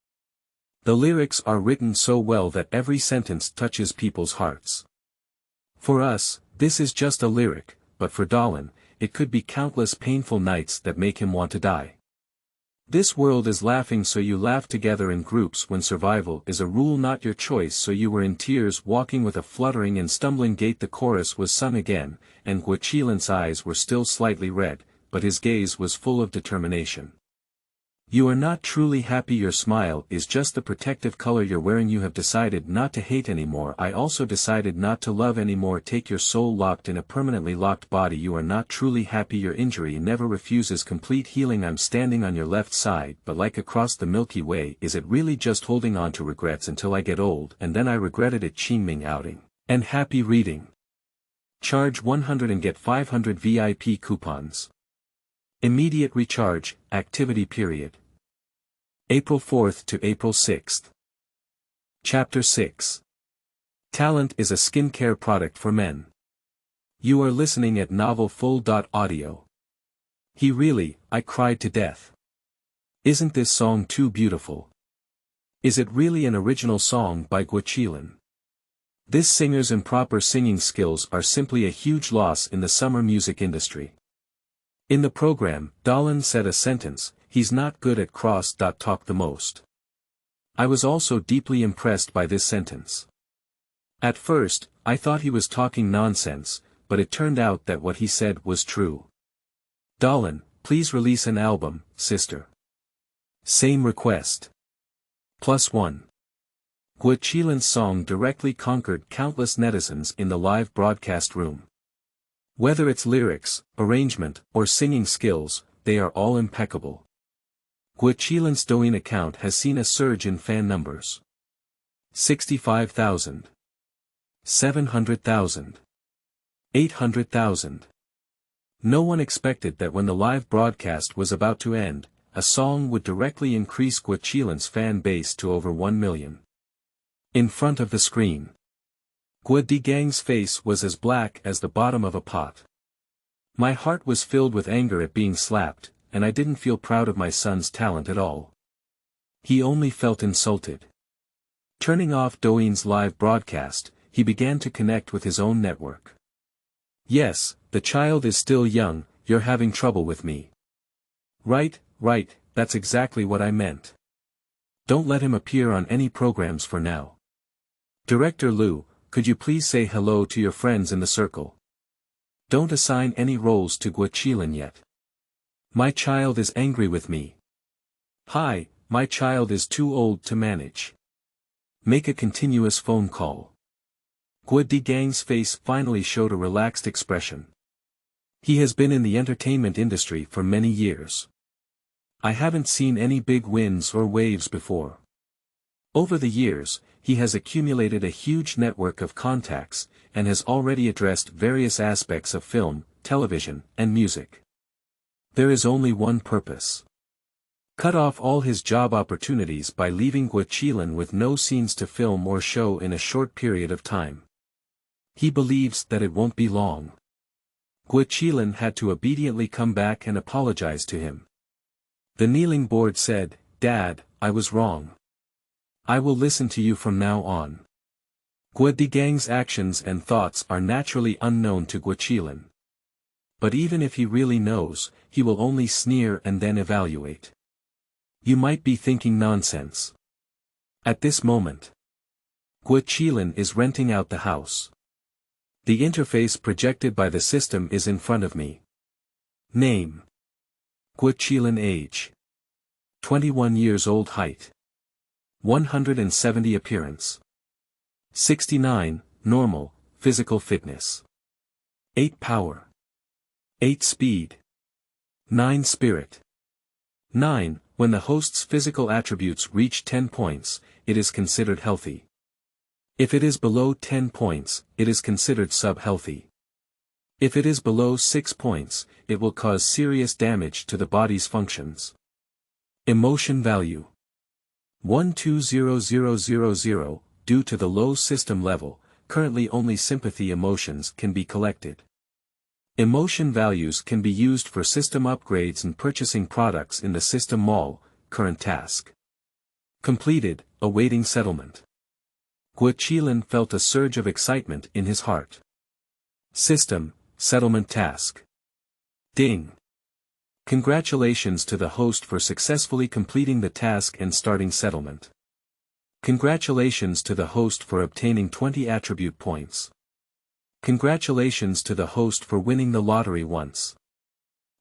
The lyrics are written so well that every sentence touches people's hearts. For us, this is just a lyric, but for Deyun, it could be countless painful nights that make him want to die. This world is laughing, so you laugh together in groups when survival is a rule, not your choice, so you were in tears, walking with a fluttering and stumbling gait. The chorus was sung again, and Qilin's eyes were still slightly red, but his gaze was full of determination. You are not truly happy, your smile is just the protective color you're wearing, you have decided not to hate anymore, I also decided not to love anymore, take your soul locked in a permanently locked body, you are not truly happy, your injury never refuses complete healing, I'm standing on your left side, but like across the Milky Way, is it really just holding on to regrets until I get old, and then I regretted it. Qingming outing. And happy reading. Charge 100 and get 500 VIP coupons. Immediate recharge, activity period. April 4th to April 6th. Chapter 6. Talent is a skincare product for men. You are listening at Novel Full.audio. I cried to death. Isn't this song too beautiful? Is it really an original song by Qilin? This singer's improper singing skills are simply a huge loss in the summer music industry. In the program, Deyun said a sentence, he's not good at cross-talk the most. I was also deeply impressed by this sentence. At first, I thought he was talking nonsense, but it turned out that what he said was true. Deyun, please release an album, sister. Same request. +1. Qilin's song directly conquered countless netizens in the live broadcast room. Whether it's lyrics, arrangement, or singing skills, they are all impeccable. Qilin's Douyin account has seen a surge in fan numbers. 65,000. 700,000. 800,000. No one expected that when the live broadcast was about to end, a song would directly increase Qilin's fan base to over 1 million. In front of the screen, Deyun's face was as black as the bottom of a pot. My heart was filled with anger at being slapped, and I didn't feel proud of my son's talent at all. He only felt insulted. Turning off Douyin's live broadcast, he began to connect with his own network. Yes, the child is still young, you're having trouble with me. Right, that's exactly what I meant. Don't let him appear on any programs for now. Director Liu, could you please say hello to your friends in the circle? Don't assign any roles to Qilin yet. My child is angry with me. Hi, my child is too old to manage. Make a continuous phone call. Deyun's face finally showed a relaxed expression. He has been in the entertainment industry for many years. I haven't seen any big winds or waves before. Over the years, he has accumulated a huge network of contacts, and has already addressed various aspects of film, television, and music. There is only one purpose. Cut off all his job opportunities by leaving Qilin with no scenes to film or show in a short period of time. He believes that it won't be long. Qilin had to obediently come back and apologize to him. The kneeling board said, "Dad, I was wrong. I will listen to you from now on." Gang's actions and thoughts are naturally unknown to Qilin. But even if he really knows, he will only sneer and then evaluate. You might be thinking nonsense. At this moment, Qilin is renting out the house. The interface projected by the system is in front of me. Name: Qilin. Age: 21 years old. Height: 170. Appearance: 69, normal, physical fitness. 8 power. 8 speed. 9 spirit. 9. When the host's physical attributes reach 10 points, it is considered healthy. If it is below 10 points, it is considered sub-healthy. If it is below 6 points, it will cause serious damage to the body's functions. Emotion value: 120000. Due to the low system level, currently only sympathy emotions can be collected. Emotion values can be used for system upgrades and purchasing products in the system mall. Current task completed, awaiting settlement. Qilin felt a surge of excitement in his heart. System, settlement task. Ding. Congratulations to the host for successfully completing the task and starting settlement. Congratulations to the host for obtaining 20 attribute points. Congratulations to the host for winning the lottery once.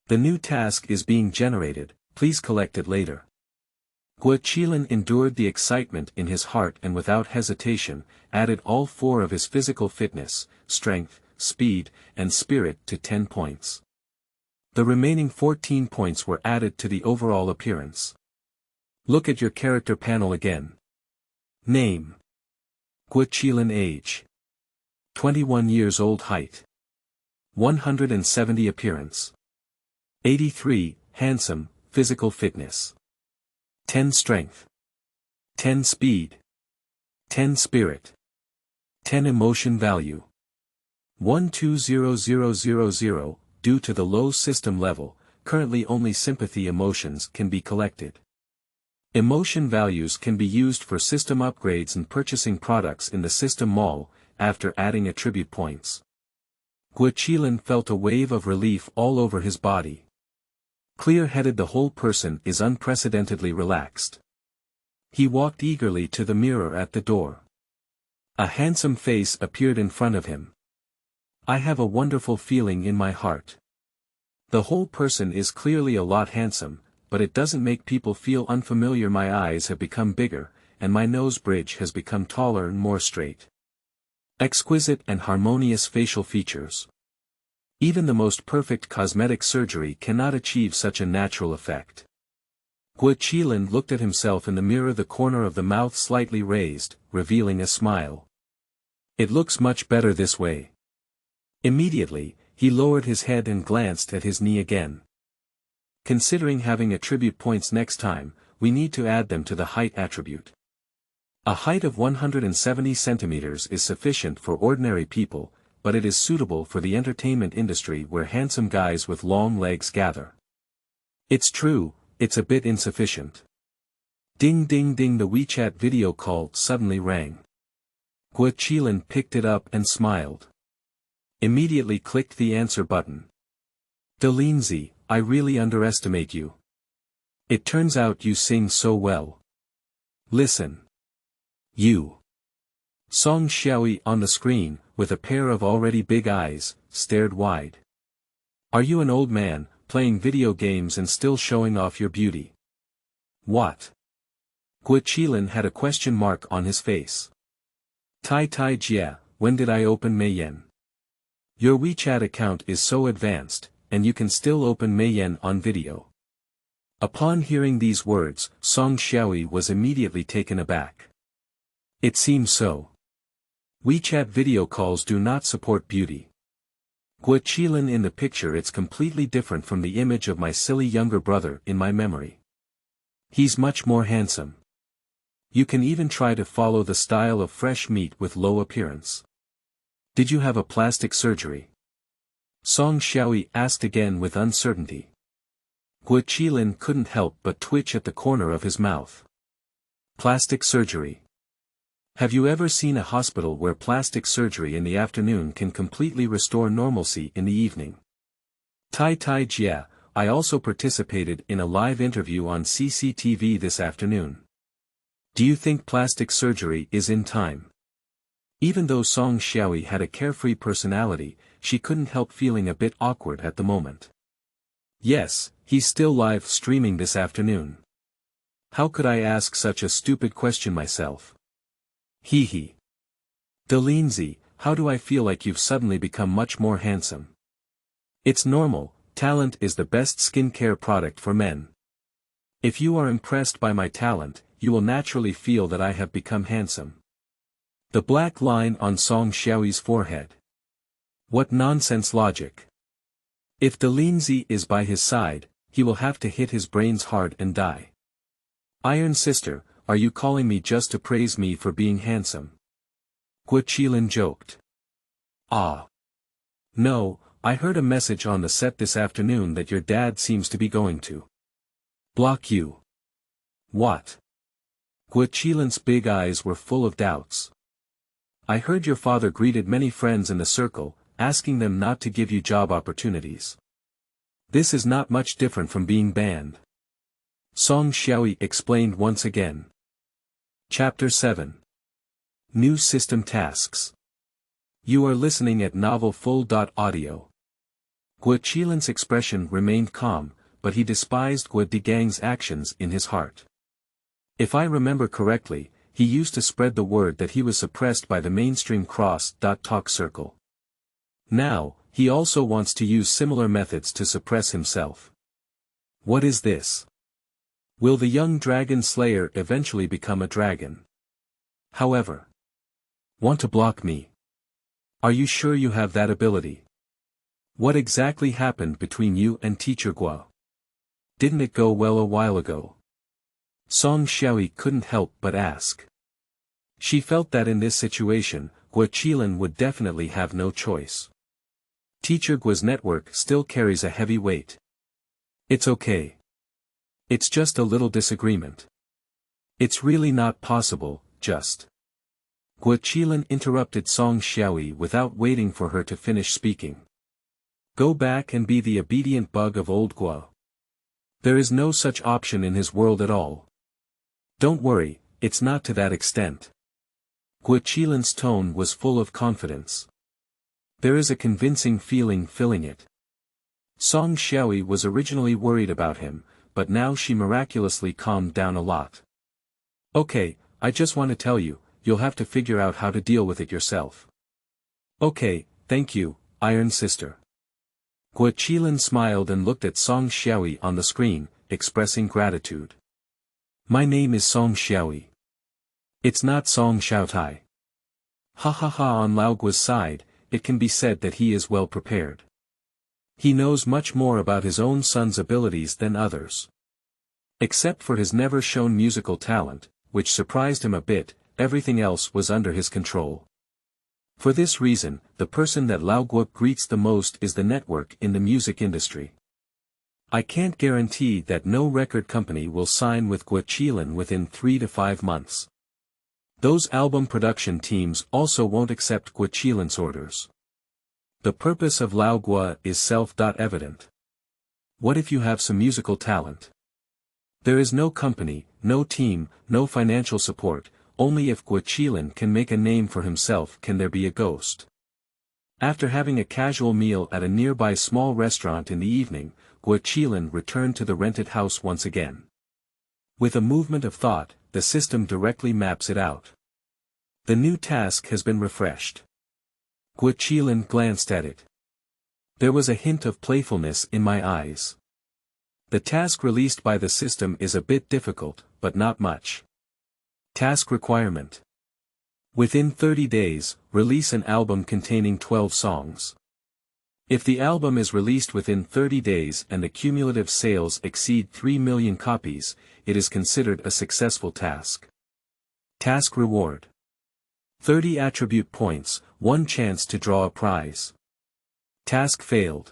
The new task is being generated, please collect it later. Qilin endured the excitement in his heart and without hesitation, added all 4 of his physical fitness, strength, speed, and spirit to 10 points. The remaining 14 points were added to the overall appearance. Look at your character panel again. Name: Qilin. Age: 21 years old. Height: 170. Appearance: 83, handsome, physical fitness. 10 strength. 10 speed. 10 spirit. 10 emotion value. 120000. Due to the low system level, currently only sympathy emotions can be collected. Emotion values can be used for system upgrades and purchasing products in the system mall, after adding attribute points. Qilin felt a wave of relief all over his body. Clear-headed, the whole person is unprecedentedly relaxed. He walked eagerly to the mirror at the door. A handsome face appeared in front of him. I have a wonderful feeling in my heart. The whole person is clearly a lot handsome, but it doesn't make people feel unfamiliar. My eyes have become bigger, and my nose bridge has become taller and more straight. Exquisite and harmonious facial features. Even the most perfect cosmetic surgery cannot achieve such a natural effect. Qilin looked at himself in the mirror, the corner of the mouth slightly raised, revealing a smile. It looks much better this way. Immediately, he lowered his head and glanced at his knee again. Considering having attribute points next time, we need to add them to the height attribute. A height of 170 centimeters is sufficient for ordinary people, but it is suitable for the entertainment industry where handsome guys with long legs gather. It's true, it's a bit insufficient. Ding ding ding, the WeChat video call suddenly rang. Qilin picked it up and smiled. Immediately clicked the answer button. DeYunShe, I really underestimate you. It turns out you sing so well. Listen. You. Song Xiaoyi on the screen, with a pair of already big eyes, stared wide. Are you an old man, playing video games and still showing off your beauty? What? Qilin had a question mark on his face. Tai Tai Jia, when did I open Meiyan? Your WeChat account is so advanced, and you can still open Meiyan on video. Upon hearing these words, Song Xiaoyi was immediately taken aback. It seems so. WeChat video calls do not support beauty. Qilin in the picture, it's completely different from the image of my silly younger brother in my memory. He's much more handsome. You can even try to follow the style of fresh meat with low appearance. Did you have a plastic surgery? Song Xiaoyi asked again with uncertainty. Qilin couldn't help but twitch at the corner of his mouth. Plastic surgery. Have you ever seen a hospital where plastic surgery in the afternoon can completely restore normalcy in the evening? Tai Jia, I also participated in a live interview on CCTV this afternoon. Do you think plastic surgery is in time? Even though Song Xiaoyi had a carefree personality, she couldn't help feeling a bit awkward at the moment. Yes, he's still live streaming this afternoon. How could I ask such a stupid question myself? Hee hee. DeYunShe, how do I feel like you've suddenly become much more handsome? It's normal, talent is the best skincare product for men. If you are impressed by my talent, you will naturally feel that I have become handsome. The black line on Song Xiaoyi's forehead. What nonsense logic. If DeYunShe is by his side, he will have to hit his brains hard and die. Iron sister, are you calling me just to praise me for being handsome? Qilin joked. Ah. No, I heard a message on the set this afternoon that your dad seems to be going to block you. What? Qilin's big eyes were full of doubts. I heard your father greeted many friends in the circle, asking them not to give you job opportunities. This is not much different from being banned. Song Xiaoyi explained once again. Chapter 7. New System Tasks. You are listening at novel.full.audio. Qilin's expression remained calm, but he despised Gang's actions in his heart. If I remember correctly, he used to spread the word that he was suppressed by the mainstream cross-talk circle. Now, he also wants to use similar methods to suppress himself. What is this? Will the young dragon slayer eventually become a dragon? However. Want to block me? Are you sure you have that ability? What exactly happened between you and Teacher Guo? Didn't it go well a while ago? Song Xiaoyi couldn't help but ask. She felt that in this situation, Qilin would definitely have no choice. Teacher Guo's network still carries a heavy weight. It's okay. It's just a little disagreement. It's really not possible, just. Qilin interrupted Song Xiaoyi without waiting for her to finish speaking. Go back and be the obedient bug of old Guo. There is no such option in his world at all. Don't worry, it's not to that extent. Qilin's tone was full of confidence. There is a convincing feeling filling it. Song Xiaoyi was originally worried about him, but now she miraculously calmed down a lot. Okay, I just want to tell you, you'll have to figure out how to deal with it yourself. Okay, thank you, Iron Sister. Qilin smiled and looked at Song Xiaoyi on the screen, expressing gratitude. My name is Song Xiaoyi. It's not Song Xiaotai. Ha ha ha. On Lao Guo's side, it can be said that he is well prepared. He knows much more about his own son's abilities than others. Except for his never shown musical talent, which surprised him a bit, everything else was under his control. For this reason, the person that Lao Guo greets the most is the network in the music industry. I can't guarantee that no record company will sign with Qilin within 3 to 5 months. Those album production teams also won't accept Qilin's orders. The purpose of Lao Guo is self-evident. What if you have some musical talent? There is no company, no team, no financial support, only if Qilin can make a name for himself can there be a ghost. After having a casual meal at a nearby small restaurant in the evening, Qilin returned to the rented house once again. With a movement of thought, the system directly maps it out. The new task has been refreshed. Qilin glanced at it. There was a hint of playfulness in my eyes. The task released by the system is a bit difficult, but not much. Task requirement. Within 30 days, release an album containing 12 songs. If the album is released within 30 days and the cumulative sales exceed 3 million copies, it is considered a successful task. Task reward: 30 attribute points, 1 chance to draw a prize. Task failed.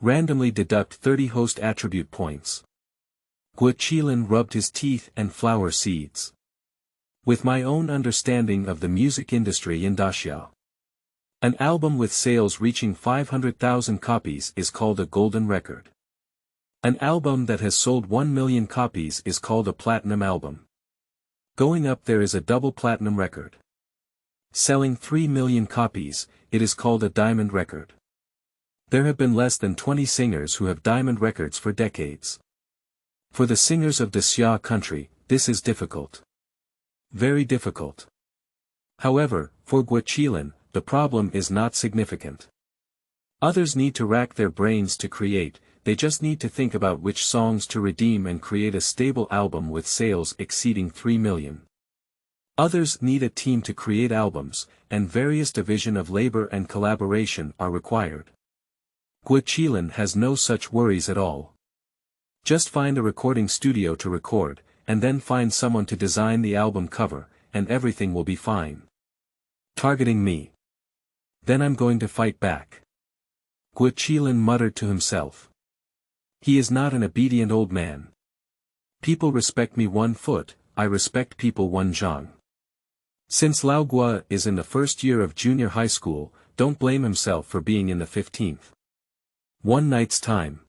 Randomly deduct 30 host attribute points. Qilin rubbed his teeth and flower seeds. With my own understanding of the music industry in Daxia, an album with sales reaching 500,000 copies is called a golden record. An album that has sold 1 million copies is called a platinum album. Going up there is a double platinum record. Selling 3 million copies, it is called a diamond record. There have been less than 20 singers who have diamond records for decades. For the singers of the Xia country, this is difficult. Very difficult. However, for Qilin, the problem is not significant. Others need to rack their brains to create, they just need to think about which songs to redeem and create a stable album with sales exceeding 3 million. Others need a team to create albums, and various division of labor and collaboration are required. Qilin has no such worries at all. Just find a recording studio to record, and then find someone to design the album cover, and everything will be fine. Targeting me. Then I'm going to fight back. Qilin muttered to himself. He is not an obedient old man. People respect me 1 foot, I respect people 1 zhang. Since Lao Guo is in the first year of junior high school, don't blame himself for being in the 15th. One night's time.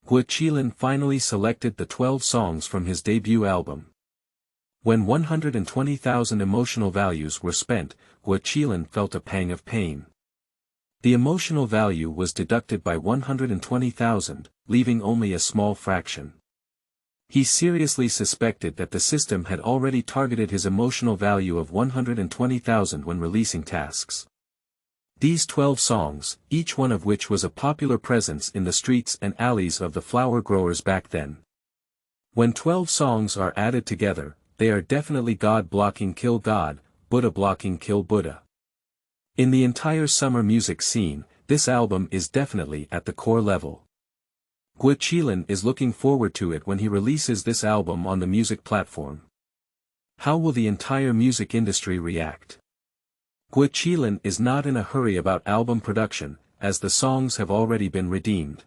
Qilin finally selected the 12 songs from his debut album. When 120,000 emotional values were spent, Qilin felt a pang of pain. The emotional value was deducted by 120,000, leaving only a small fraction. He seriously suspected that the system had already targeted his emotional value of 120,000 when releasing tasks. These 12 songs, each one of which was a popular presence in the streets and alleys of the flower growers back then. When 12 songs are added together, they are definitely God blocking kill God, Buddha blocking kill Buddha. In the entire summer music scene, this album is definitely at the core level. Qilin is looking forward to it when he releases this album on the music platform. How will the entire music industry react? Qilin is not in a hurry about album production, as the songs have already been redeemed.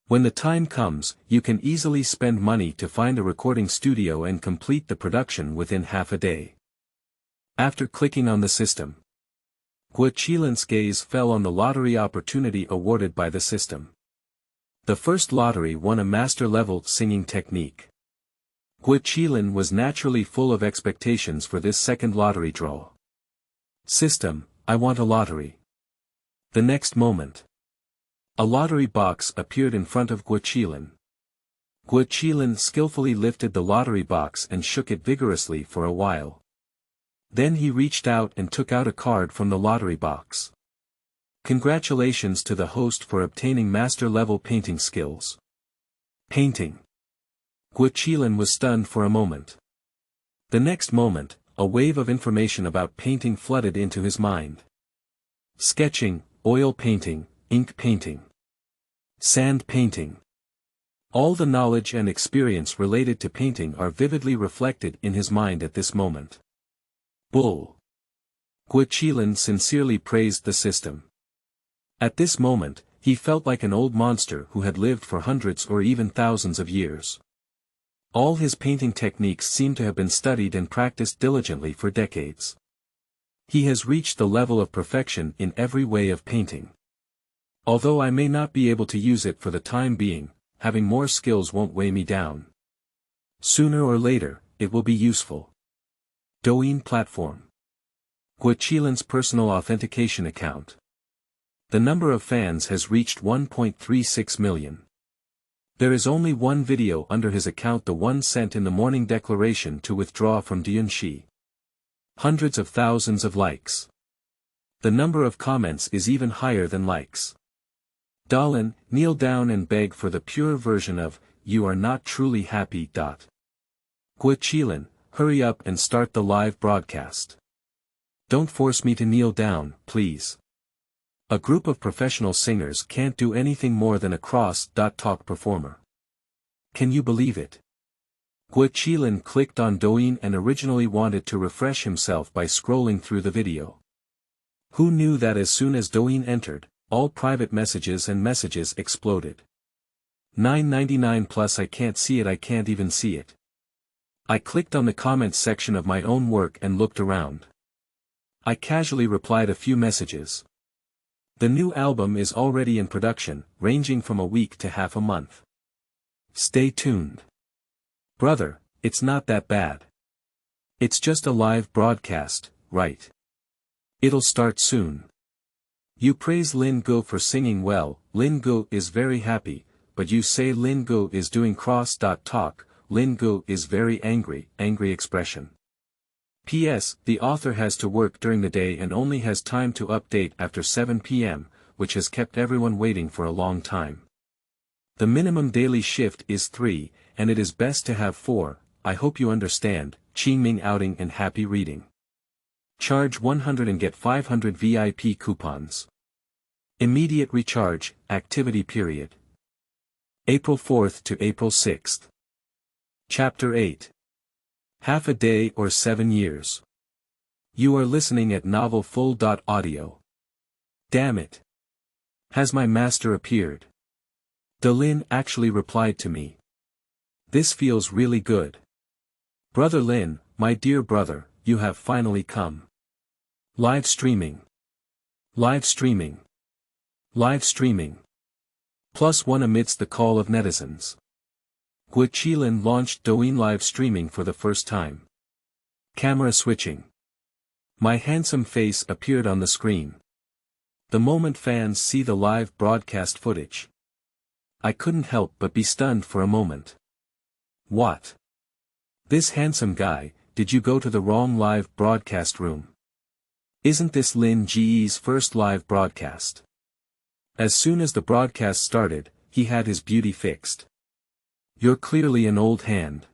When the time comes, you can easily spend money to find a recording studio and complete the production within half a day. After clicking on the system, Qilin's gaze fell on the lottery opportunity awarded by the system. The first lottery won a master-level singing technique. Qilin was naturally full of expectations for this second lottery draw. System, I want a lottery. The next moment, a lottery box appeared in front of Qilin. Qilin skillfully lifted the lottery box and shook it vigorously for a while. Then he reached out and took out a card from the lottery box. Congratulations to the host for obtaining master-level painting skills. Painting. Qilin was stunned for a moment. The next moment, a wave of information about painting flooded into his mind. Sketching, oil painting, ink painting, sand painting. All the knowledge and experience related to painting are vividly reflected in his mind at this moment. Bull. Qilin sincerely praised the system. At this moment, he felt like an old monster who had lived for hundreds or even thousands of years. All his painting techniques seem to have been studied and practiced diligently for decades. He has reached the level of perfection in every way of painting. Although I may not be able to use it for the time being, having more skills won't weigh me down. Sooner or later, it will be useful. Douyin platform. Qilin's personal authentication account. The number of fans has reached 1.36 million. There is only one video under his account, the one sent in the morning declaration to withdraw from DeYunShe. Hundreds of thousands of likes. The number of comments is even higher than likes. Dalin, kneel down and beg for the pure version of, you are not truly happy. Qilin, hurry up and start the live broadcast. Don't force me to kneel down, please. A group of professional singers can't do anything more than a cross-talk performer. Can you believe it? Qilin clicked on Douyin and originally wanted to refresh himself by scrolling through the video. Who knew that as soon as Douyin entered, all private messages and messages exploded. 999 plus I can't see it, I can't even see it. I clicked on the comments section of my own work and looked around. I casually replied a few messages. The new album is already in production, ranging from a week to half a month. Stay tuned. Brother, it's not that bad. It's just a live broadcast, right? It'll start soon. You praise Lao Guo for singing well. Lao Guo is very happy, but you say Lao Guo is doing cross-talk. Lao Guo is very angry expression. P.S. The author has to work during the day and only has time to update after 7 p.m., which has kept everyone waiting for a long time. The minimum daily shift is 3, and it is best to have 4, I hope you understand. Qingming outing and happy reading. Charge 100 and get 500 VIP coupons. Immediate recharge, activity period. April 4th to April 6th. Chapter 8. Half a day or 7 years. You are listening at novel full.audio. Damn it. Has my master appeared? Qilin actually replied to me. This feels really good. Brother Lin, my dear brother, you have finally come. Live streaming. Live streaming. Live streaming. +1 amidst the call of netizens. Qilin launched Douyin live streaming for the first time. Camera switching. My handsome face appeared on the screen. The moment fans see the live broadcast footage, I couldn't help but be stunned for a moment. What? This handsome guy, did you go to the wrong live broadcast room? Isn't this Lin Ge's first live broadcast? As soon as the broadcast started, he had his beauty fixed. You're clearly an old hand.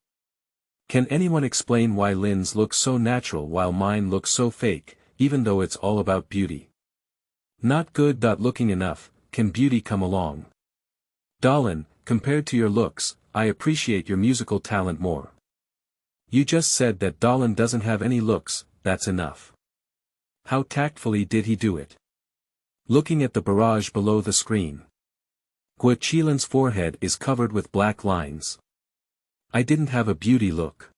Can anyone explain why Lin's looks so natural while mine looks so fake, even though it's all about beauty? Not good. Looking enough, can beauty come along? Darlin, compared to your looks, I appreciate your musical talent more. You just said that Darlin doesn't have any looks, that's enough. How tactfully did he do it? Looking at the barrage below the screen. Qilin's forehead is covered with black lines. I didn't have a beauty look.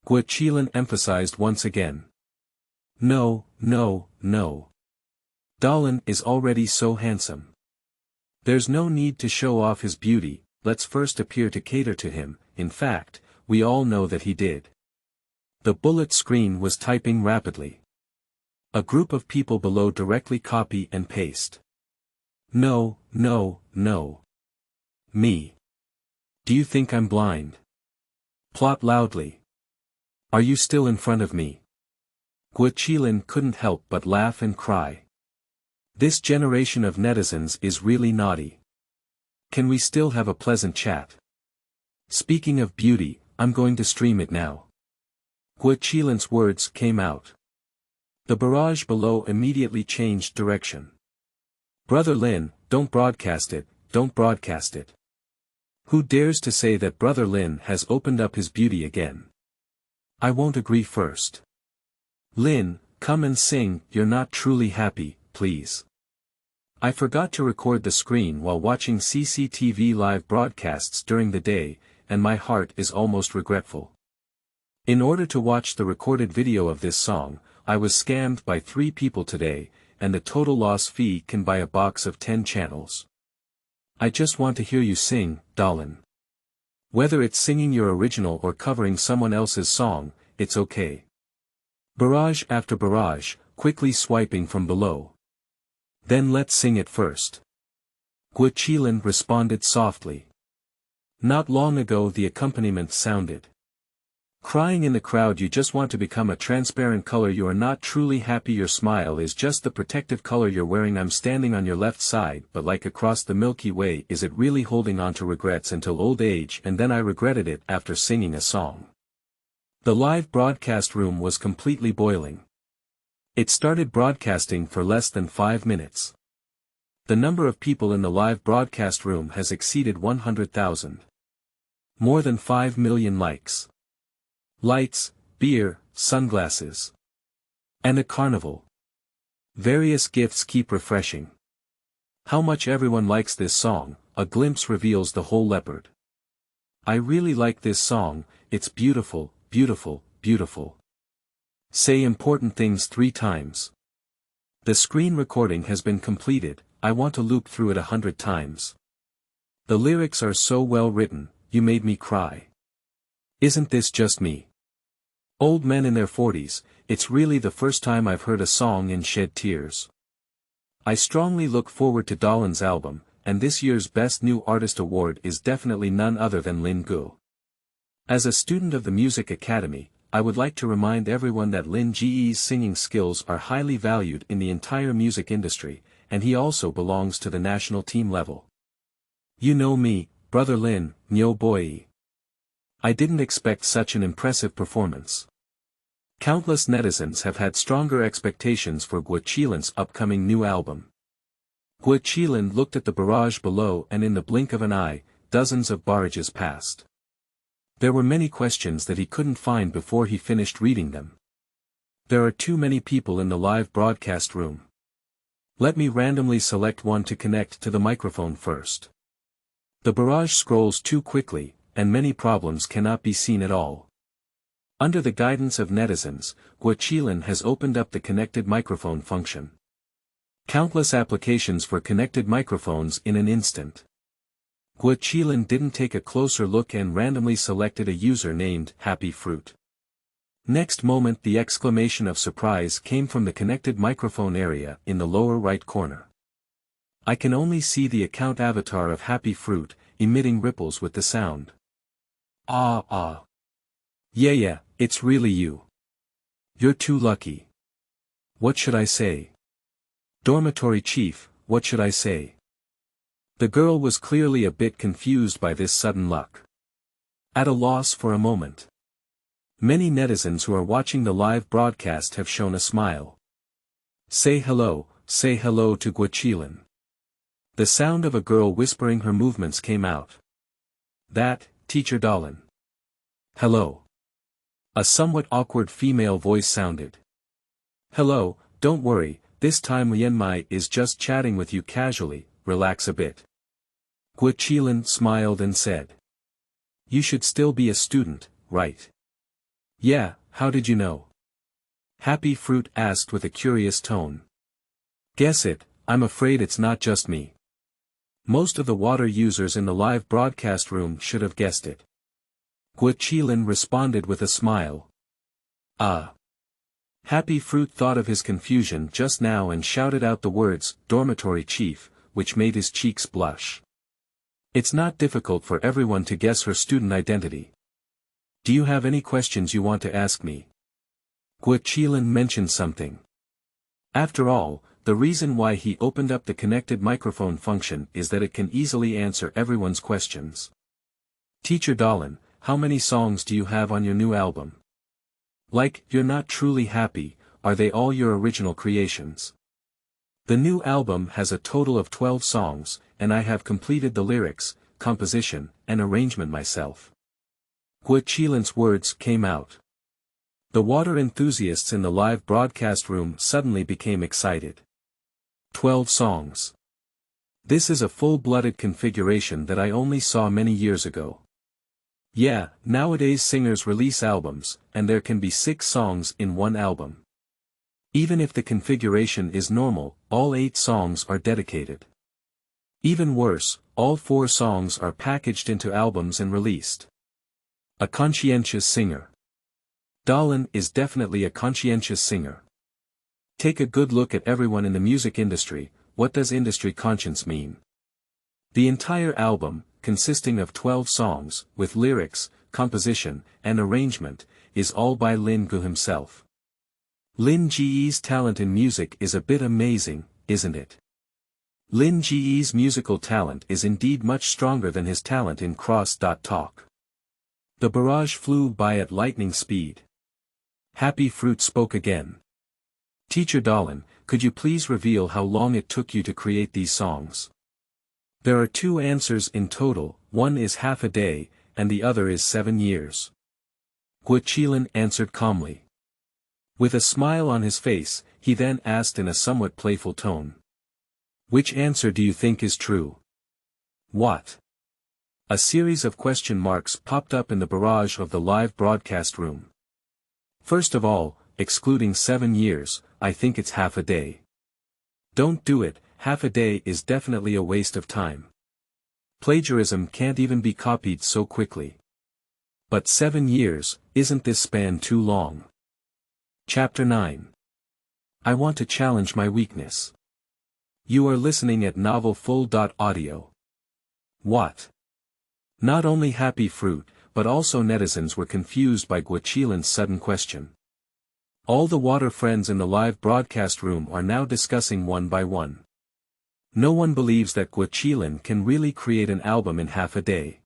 Qilin emphasized once again. No, no, no. Darlin is already so handsome. There's no need to show off his beauty, let's first appear to cater to him. In fact, we all know that he did. The bullet screen was typing rapidly. A group of people below directly copy and paste. No, no, no. Me. Do you think I'm blind? Plot loudly. Are you still in front of me? Qilin couldn't help but laugh and cry. This generation of netizens is really naughty. Can we still have a pleasant chat? Speaking of beauty, I'm going to stream it now. Qilin's words came out. The barrage below immediately changed direction. Brother Lin, don't broadcast it, don't broadcast it. Who dares to say that Brother Lin has opened up his beauty again? I won't agree first. Lin, come and sing, you're not truly happy, please. I forgot to record the screen while watching CCTV live broadcasts during the day, and my heart is almost regretful. In order to watch the recorded video of this song, I was scammed by 3 people today, and the total loss fee can buy a box of 10 channels. I just want to hear you sing, Darlin. Whether it's singing your original or covering someone else's song, it's okay. Barrage after barrage, quickly swiping from below. Then let's sing it first. Qilin responded softly. Not long ago the accompaniment sounded. Crying in the crowd, you just want to become a transparent color, you are not truly happy, your smile is just the protective color you're wearing, I'm standing on your left side, but like across the Milky Way, is it really holding on to regrets until old age, and then I regretted it after singing a song. The live broadcast room was completely boiling. It started broadcasting for less than 5 minutes. The number of people in the live broadcast room has exceeded 100,000. More than 5 million likes. Lights, beer, sunglasses. And a carnival. Various gifts keep refreshing. How much everyone likes this song, a glimpse reveals the whole leopard. I really like this song, it's beautiful, beautiful, beautiful. Say important things 3 times. The screen recording has been completed, I want to loop through it 100 times. The lyrics are so well written, you made me cry. Isn't this just me? Old men in their 40s, it's really the first time I've heard a song and shed tears. I strongly look forward to Dalin's album, and this year's Best New Artist Award is definitely none other than Lao Guo. As a student of the Music Academy, I would like to remind everyone that DeYunShe's singing skills are highly valued in the entire music industry, and he also belongs to the national team level. You know me, brother Lin, Nyo Boy. I didn't expect such an impressive performance. Countless netizens have had stronger expectations for Qilin's upcoming new album. Qilin looked at the barrage below and in the blink of an eye, dozens of barrages passed. There were many questions that he couldn't find before he finished reading them. There are too many people in the live broadcast room. Let me randomly select one to connect to the microphone first. The barrage scrolls too quickly, and many problems cannot be seen at all. Under the guidance of netizens, Qilin has opened up the connected microphone function. Countless applications for connected microphones in an instant. Qilin didn't take a closer look and randomly selected a user named Happy Fruit. Next moment the exclamation of surprise came from the connected microphone area in the lower right corner. I can only see the account avatar of Happy Fruit, emitting ripples with the sound. Ah. Yeah, it's really you. You're too lucky. What should I say? Dormitory chief, what should I say? The girl was clearly a bit confused by this sudden luck. At a loss for a moment. Many netizens who are watching the live broadcast have shown a smile. Say hello to Qilin. The sound of a girl whispering her movements came out. That, Teacher Dalin. Hello. A somewhat awkward female voice sounded. Hello, don't worry, this time Lianmai is just chatting with you casually, relax a bit. Qilin smiled and said. You should still be a student, right? Yeah, how did you know? Happy Fruit asked with a curious tone. Guess it, I'm afraid it's not just me. Most of the water users in the live broadcast room should have guessed it. Qilin responded with a smile. Ah. Happy Fruit thought of his confusion just now and shouted out the words, dormitory chief, which made his cheeks blush. It's not difficult for everyone to guess her student identity. Do you have any questions you want to ask me? Qilin mentioned something. After all, the reason why he opened up the connected microphone function is that it can easily answer everyone's questions. Teacher Dalin, how many songs do you have on your new album? Like, you're not truly happy, are they all your original creations? The new album has a total of 12 songs, and I have completed the lyrics, composition, and arrangement myself. Qilin's words came out. The water enthusiasts in the live broadcast room suddenly became excited. 12 songs. This is a full-blooded configuration that I only saw many years ago. Yeah, nowadays singers release albums, and there can be 6 songs in one album. Even if the configuration is normal, all 8 songs are dedicated. Even worse, all 4 songs are packaged into albums and released. A conscientious singer. Dalin is definitely a conscientious singer. Take a good look at everyone in the music industry. What does industry conscience mean? The entire album, consisting of 12 songs, with lyrics, composition, and arrangement, is all by Lao Guo himself. DeYunShe's talent in music is a bit amazing, isn't it? DeYunShe's musical talent is indeed much stronger than his talent in cross-talk. The barrage flew by at lightning speed. Happy Fruit spoke again. Teacher Qilin, could you please reveal how long it took you to create these songs? There are 2 answers in total, one is half a day, and the other is 7 years. Qilin answered calmly. With a smile on his face, he then asked in a somewhat playful tone. Which answer do you think is true? What? A series of question marks popped up in the barrage of the live broadcast room. First of all, excluding 7 years, I think it's half a day. Don't do it, half a day is definitely a waste of time. Plagiarism can't even be copied so quickly. But 7 years, isn't this span too long? Chapter 9. I want to challenge my weakness. You are listening at novelfull.audio. What? Not only Happy Fruit, but also netizens were confused by Qilin's sudden question. All the water friends in the live broadcast room are now discussing one by one. No one believes that Qilin can really create an album in half a day.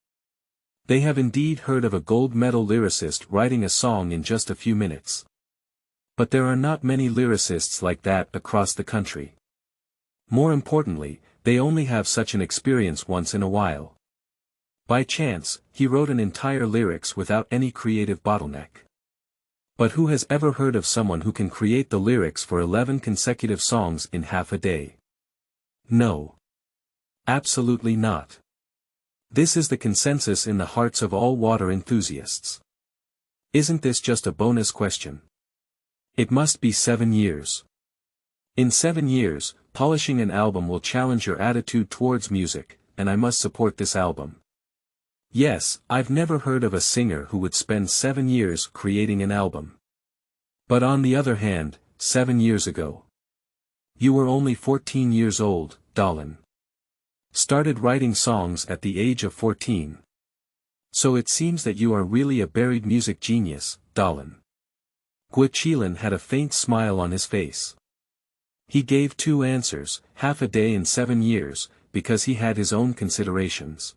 They have indeed heard of a gold medal lyricist writing a song in just a few minutes. But there are not many lyricists like that across the country. More importantly, they only have such an experience once in a while. By chance, he wrote an entire lyrics without any creative bottleneck. But who has ever heard of someone who can create the lyrics for 11 consecutive songs in half a day? No. Absolutely not. This is the consensus in the hearts of all water enthusiasts. Isn't this just a bonus question? It must be 7 years. In 7 years, polishing an album will challenge your attitude towards music, and I must support this album. Yes, I've never heard of a singer who would spend 7 years creating an album. But on the other hand, 7 years ago. You were only 14 years old, Qilin. Started writing songs at the age of 14. So it seems that you are really a buried music genius, Qilin. Qilin had a faint smile on his face. He gave 2 answers, half a day and 7 years, because he had his own considerations.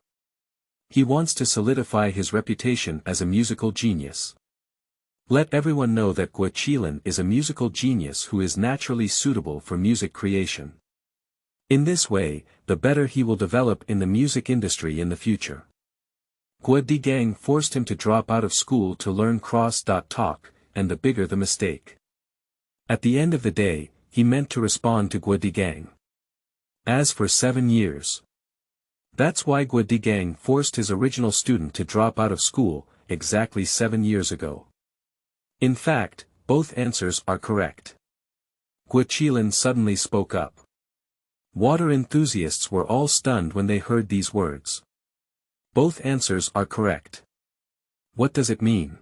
He wants to solidify his reputation as a musical genius. Let everyone know that Qilin is a musical genius who is naturally suitable for music creation. In this way, the better he will develop in the music industry in the future. Deyun forced him to drop out of school to learn cross-talk, and the bigger the mistake. At the end of the day, he meant to respond to Deyun. As for 7 years. That's why Deyun forced his original student to drop out of school, exactly 7 years ago. In fact, both answers are correct. Qilin suddenly spoke up. Water enthusiasts were all stunned when they heard these words. Both answers are correct. What does it mean?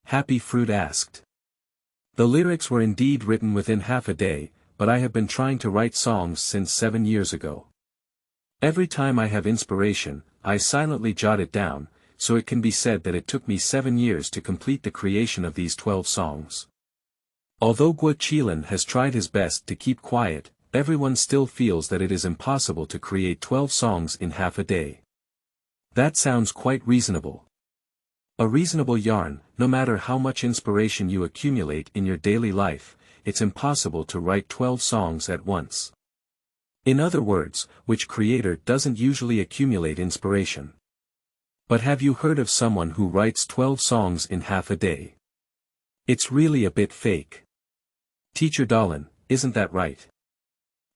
Happy Fruit asked. The lyrics were indeed written within half a day, but I have been trying to write songs since 7 years ago. Every time I have inspiration, I silently jot it down, so it can be said that it took me 7 years to complete the creation of these 12 songs. Although Qilin has tried his best to keep quiet, everyone still feels that it is impossible to create 12 songs in half a day. That sounds quite reasonable. A reasonable yarn, no matter how much inspiration you accumulate in your daily life, it's impossible to write 12 songs at once. In other words, which creator doesn't usually accumulate inspiration? But have you heard of someone who writes 12 songs in half a day? It's really a bit fake. Teacher Qilin, isn't that right?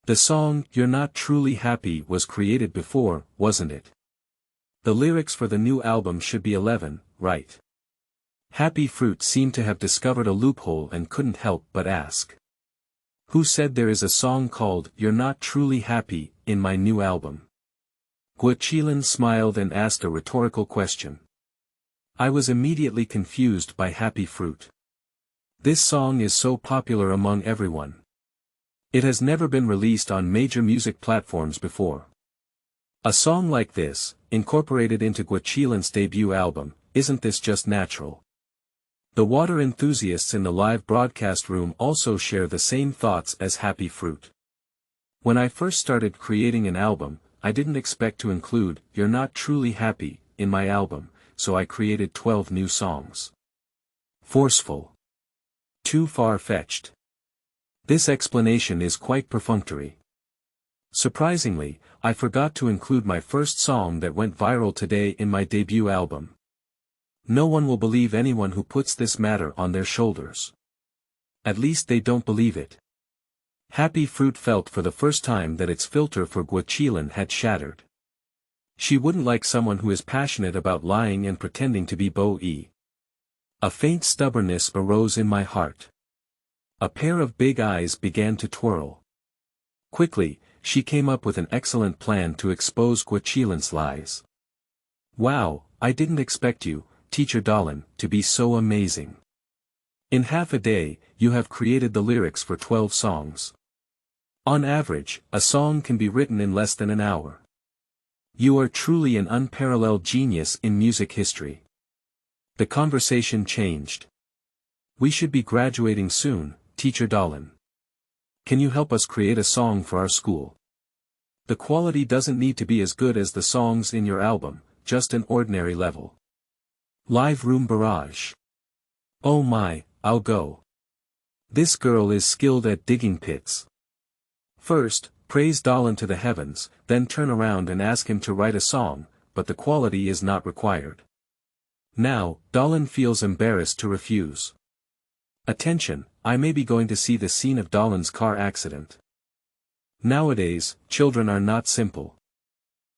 The song, You're Not Truly Happy was created before, wasn't it? The lyrics for the new album should be 11, right? Happy Fruit seemed to have discovered a loophole and couldn't help but ask. Who said there is a song called You're Not Truly Happy in my new album? Qilin smiled and asked a rhetorical question. I was immediately confused by Happy Fruit. This song is so popular among everyone. It has never been released on major music platforms before. A song like this, incorporated into Qilin's debut album, isn't this just natural? The water enthusiasts in the live broadcast room also share the same thoughts as Happy Fruit. When I first started creating an album, I didn't expect to include You're Not Truly Happy in my album, so I created 12 new songs. Forceful. Too far-fetched. This explanation is quite perfunctory. Surprisingly, I forgot to include my first song that went viral today in my debut album. No one will believe anyone who puts this matter on their shoulders. At least they don't believe it. Happy Fruit felt for the first time that its filter for Qilin had shattered. She wouldn't like someone who is passionate about lying and pretending to be Bo-e. A faint stubbornness arose in my heart. A pair of big eyes began to twirl. Quickly, she came up with an excellent plan to expose Qilin's lies. Wow, I didn't expect you, Teacher Deyun, to be so amazing. In half a day, you have created the lyrics for 12 songs. On average, a song can be written in less than an hour. You are truly an unparalleled genius in music history. The conversation changed. We should be graduating soon, Teacher Deyun. Can you help us create a song for our school? The quality doesn't need to be as good as the songs in your album, just an ordinary level. Live room barrage. Oh my, I'll go. This girl is skilled at digging pits. First, praise Deyun to the heavens, then turn around and ask him to write a song, but the quality is not required. Now, Deyun feels embarrassed to refuse. Attention, I may be going to see the scene of Deyun's car accident. Nowadays, children are not simple.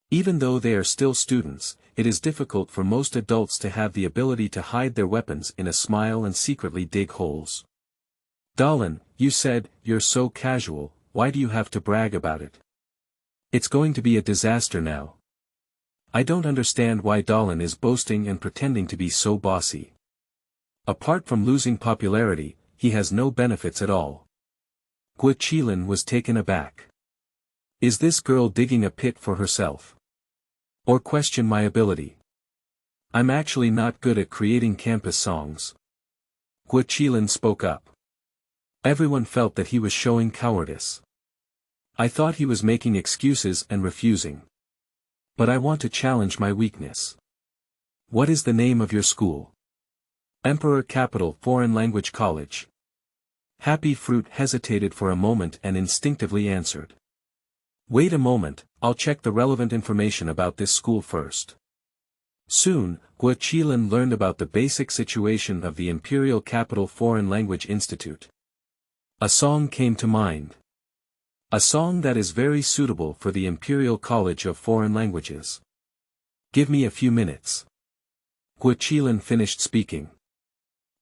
Even though they are still students, it is difficult for most adults to have the ability to hide their weapons in a smile and secretly dig holes. Deyun, you said, you're so casual, why do you have to brag about it? It's going to be a disaster now. I don't understand why Deyun is boasting and pretending to be so bossy. Apart from losing popularity, he has no benefits at all. Qilin was taken aback. Is this girl digging a pit for herself? Or question my ability? I'm actually not good at creating campus songs. Qilin spoke up. Everyone felt that he was showing cowardice. I thought he was making excuses and refusing. But I want to challenge my weakness. What is the name of your school? Emperor Capital Foreign Language College. Happy Fruit hesitated for a moment and instinctively answered. Wait a moment, I'll check the relevant information about this school first. Soon, Qilin learned about the basic situation of the Imperial Capital Foreign Language Institute. A song came to mind. A song that is very suitable for the Imperial College of Foreign Languages. Give me a few minutes. Qilin finished speaking.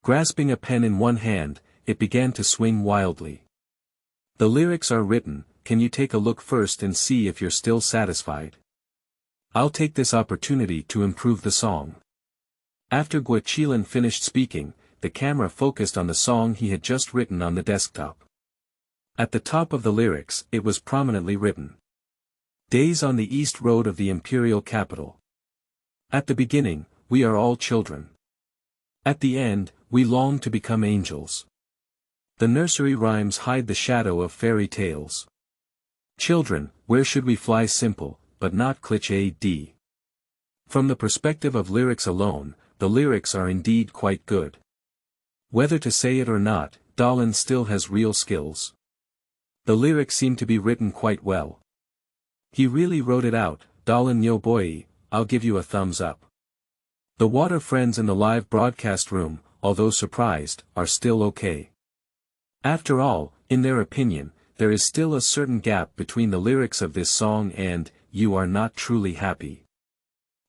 Grasping a pen in one hand, it began to swing wildly. The lyrics are written, can you take a look first and see if you're still satisfied? I'll take this opportunity to improve the song. After Qilin finished speaking, the camera focused on the song he had just written on the desktop. At the top of the lyrics, it was prominently written. Days on the East Road of the Imperial Capital. At the beginning, we are all children. At the end, we long to become angels. The nursery rhymes hide the shadow of fairy tales. Children, where should we fly simple, but not cliché? From the perspective of lyrics alone, the lyrics are indeed quite good. Whether to say it or not, Deyun still has real skills. The lyrics seem to be written quite well. He really wrote it out, Deyun yo boy, I'll give you a thumbs up. The water friends in the live broadcast room, although surprised, are still okay. After all, in their opinion, there is still a certain gap between the lyrics of this song and, You Are Not Truly Happy.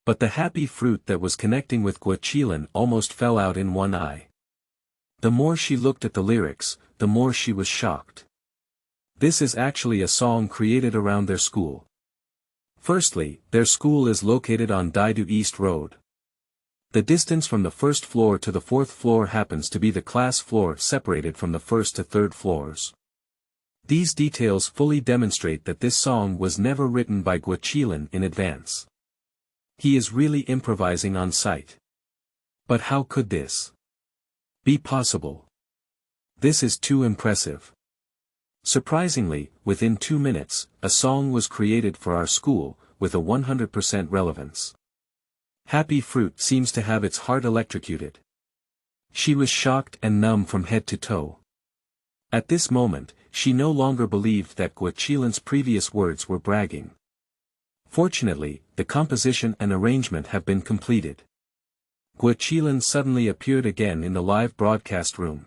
But the happy fruit that was connecting with Qilin almost fell out in one eye. The more she looked at the lyrics, the more she was shocked. This is actually a song created around their school. Firstly, their school is located on Deyun East Road. The distance from the first floor to the fourth floor happens to be the class floor separated from the first to third floors. These details fully demonstrate that this song was never written by Qilin in advance. He is really improvising on site. But how could this be possible? This is too impressive. Surprisingly, within 2 minutes, a song was created for our school, with a 100% relevance. Happy Fruit seems to have its heart electrocuted. She was shocked and numb from head to toe. At this moment, she no longer believed that Qilin's previous words were bragging. Fortunately, the composition and arrangement have been completed. Qilin suddenly appeared again in the live broadcast room.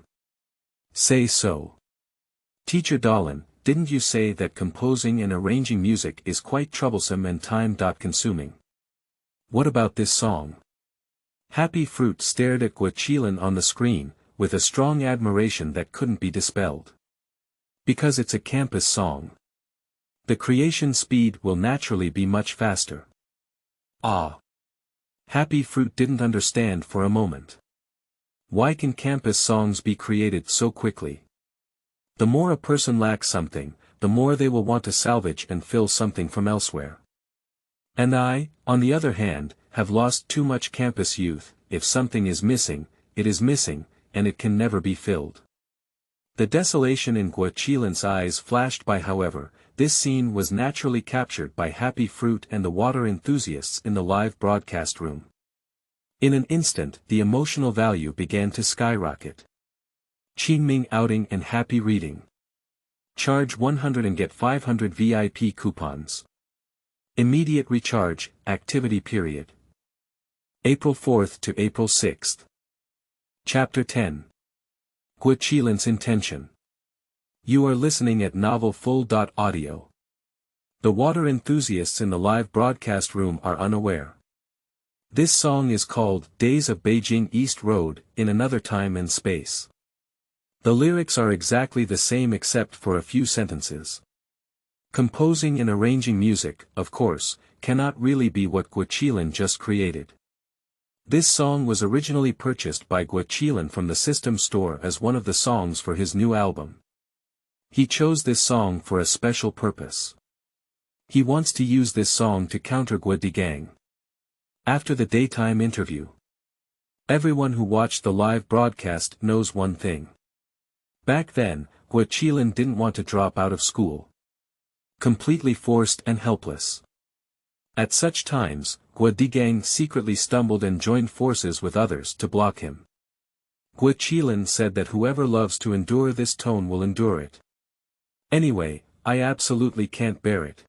Say so. Teacher Dallin, didn't you say that composing and arranging music is quite troublesome and time-consuming? What about this song? Happy Fruit stared at Qilin on the screen, with a strong admiration that couldn't be dispelled. Because it's a campus song. The creation speed will naturally be much faster. Ah. Happy Fruit didn't understand for a moment. Why can campus songs be created so quickly? The more a person lacks something, the more they will want to salvage and fill something from elsewhere. And I, on the other hand, have lost too much campus youth. If something is missing, it is missing, and it can never be filled. The desolation in Qilin's eyes flashed by. However, this scene was naturally captured by Happy Fruit and the water enthusiasts in the live broadcast room. In an instant, the emotional value began to skyrocket. Qingming outing and happy reading. Charge 100 and get 500 VIP coupons. Immediate recharge, activity period. April 4th to April 6th. Chapter 10. Qilin's intention. You are listening at Novel Full.audio. The water enthusiasts in the live broadcast room are unaware. This song is called Days of Beijing East Road, in another time and space. The lyrics are exactly the same except for a few sentences. Composing and arranging music, of course, cannot really be what Qilin just created. This song was originally purchased by Qilin from the system store as one of the songs for his new album. He chose this song for a special purpose. He wants to use this song to counter Gang. After the daytime interview, everyone who watched the live broadcast knows one thing. Back then, Qilin didn't want to drop out of school. Completely forced and helpless. At such times, Gang secretly stumbled and joined forces with others to block him. Qilin said that whoever loves to endure this tone will endure it. Anyway, I absolutely can't bear it.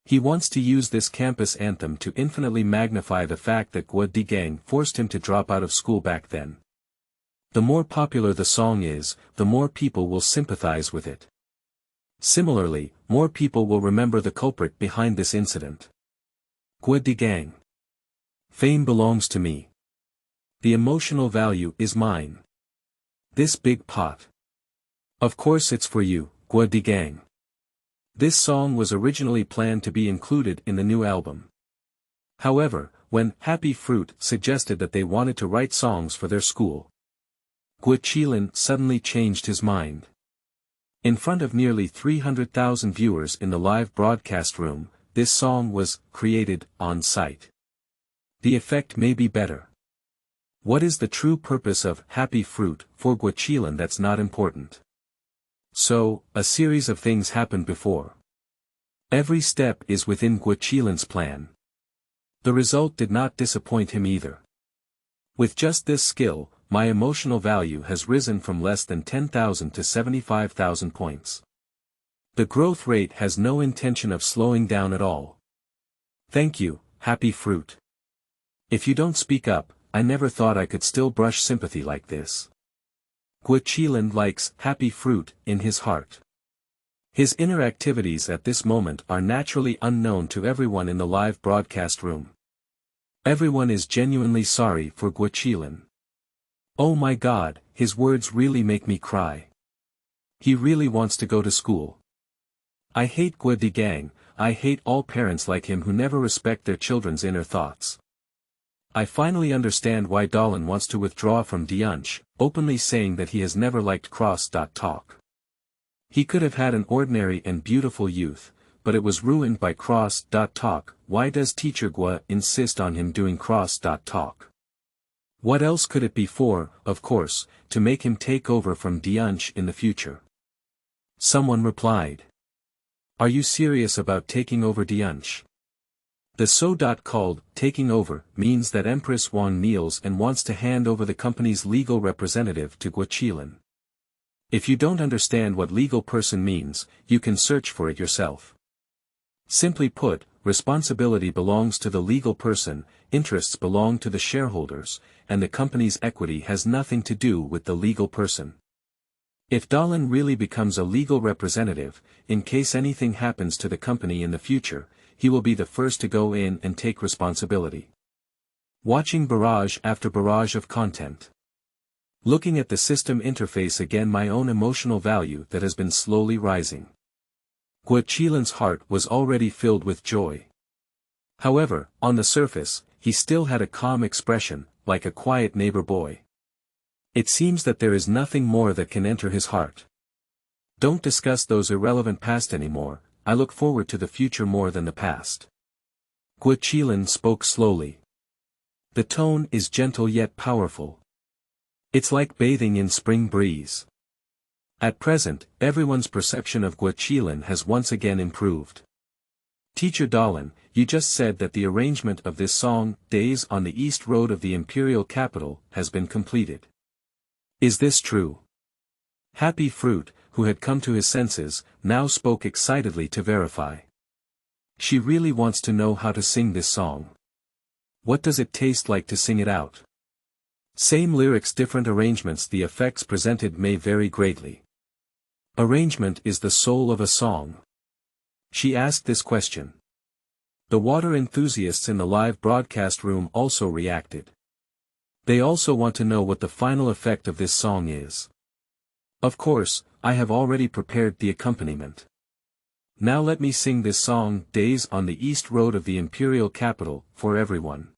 He wants to use this campus anthem to infinitely magnify the fact that Gang forced him to drop out of school back then. The more popular the song is, the more people will sympathize with it. Similarly, more people will remember the culprit behind this incident. Gang. Fame belongs to me. The emotional value is mine. This big pot. Of course it's for you, Gang. This song was originally planned to be included in the new album. However, when Happy Fruit suggested that they wanted to write songs for their school, Qilin suddenly changed his mind. In front of nearly 300,000 viewers in the live broadcast room, this song was created on site. The effect may be better. What is the true purpose of Happy Fruit for Qilin? That's not important. So, a series of things happened before. Every step is within Qilin's plan. The result did not disappoint him either. With just this skill, my emotional value has risen from less than 10,000 to 75,000 points. The growth rate has no intention of slowing down at all. Thank you, Happy Fruit. If you don't speak up, I never thought I could still brush sympathy like this. Qilin likes Happy Fruit in his heart. His inner activities at this moment are naturally unknown to everyone in the live broadcast room. Everyone is genuinely sorry for Qilin. Oh my God, his words really make me cry. He really wants to go to school. I hate Gang, I hate all parents like him who never respect their children's inner thoughts. I finally understand why Dallin wants to withdraw from DeYunshe, openly saying that he has never liked cross.talk. He could have had an ordinary and beautiful youth, but it was ruined by cross.talk. Why does Teacher Guo insist on him doing cross.talk? What else could it be for? Of course, to make him take over from DeYunshe in the future. Someone replied. Are you serious about taking over DeYunshe? The so-called taking over means that Empress Wang kneels and wants to hand over the company's legal representative to Qilin. If you don't understand what legal person means, you can search for it yourself. Simply put, responsibility belongs to the legal person, interests belong to the shareholders, and the company's equity has nothing to do with the legal person. If Dalin really becomes a legal representative, in case anything happens to the company in the future, he will be the first to go in and take responsibility. Watching barrage after barrage of content. Looking at the system interface again, my own emotional value that has been slowly rising. Qilin's heart was already filled with joy. However, on the surface, he still had a calm expression, like a quiet neighbor boy. It seems that there is nothing more that can enter his heart. Don't discuss those irrelevant past anymore, I look forward to the future more than the past. Qilin spoke slowly. The tone is gentle yet powerful. It's like bathing in spring breeze. At present, everyone's perception of Qilin has once again improved. Teacher Dalin, you just said that the arrangement of this song, Days on the East Road of the Imperial Capital, has been completed. Is this true? Happy Fruit, who had come to his senses, now spoke excitedly to verify. She really wants to know how to sing this song. What does it taste like to sing it out? Same lyrics, different arrangements, the effects presented may vary greatly. Arrangement is the soul of a song. She asked this question. The water enthusiasts in the live broadcast room also reacted. They also want to know what the final effect of this song is. Of course, I have already prepared the accompaniment. Now let me sing this song, Days on the East Road of the Imperial Capital, for everyone.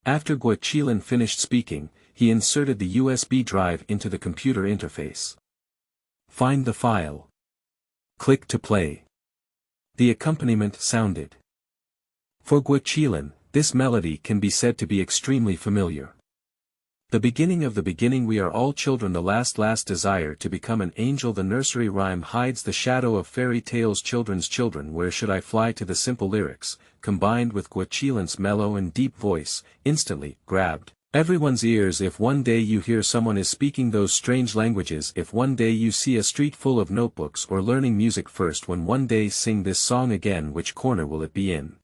After Qilin finished speaking, he inserted the USB drive into the computer interface. Find the file. Click to play. The accompaniment sounded. For Qilin, this melody can be said to be extremely familiar. The beginning of the beginning, we are all children, the last desire to become an angel, the nursery rhyme hides the shadow of fairy tales, children's children, where should I fly to, the simple lyrics, combined with Qilin's mellow and deep voice, instantly grabbed everyone's ears. If one day you hear someone is speaking those strange languages, if one day you see a street full of notebooks or learning music first, when one day sing this song again, which corner will it be in?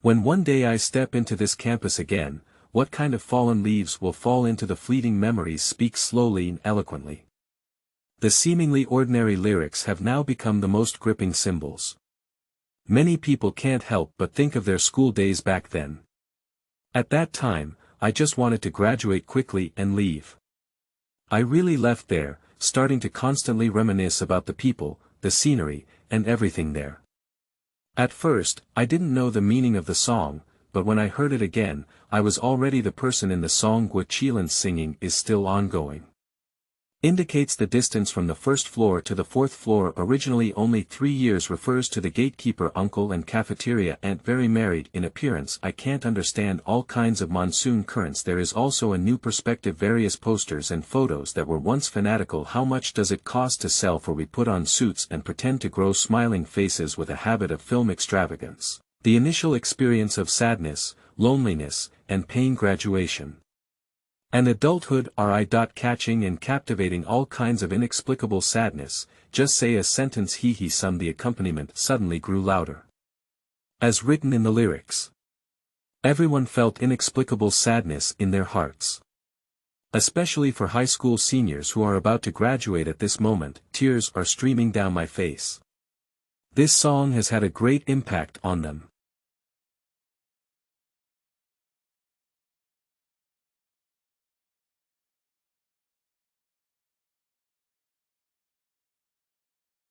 When one day I step into this campus again, what kind of fallen leaves will fall into the fleeting memories? Speak slowly and eloquently. The seemingly ordinary lyrics have now become the most gripping symbols. Many people can't help but think of their school days back then. At that time, I just wanted to graduate quickly and leave. I really left there, starting to constantly reminisce about the people, the scenery, and everything there. At first, I didn't know the meaning of the song, but when I heard it again, I was already the person in the song. Qilin's singing is still ongoing. Indicates the distance from the first floor to the fourth floor, originally only 3 years, refers to the gatekeeper uncle and cafeteria aunt, very married in appearance. I can't understand all kinds of monsoon currents. There is also a new perspective, various posters and photos that were once fanatical. How much does it cost to sell? For we put on suits and pretend to grow smiling faces with a habit of film extravagance. The initial experience of sadness, loneliness, and pain, graduation, and adulthood are catching and captivating, all kinds of inexplicable sadness. Just say a sentence, he some. The accompaniment suddenly grew louder. As written in the lyrics. Everyone felt inexplicable sadness in their hearts. Especially for high school seniors who are about to graduate at this moment, tears are streaming down my face. This song has had a great impact on them.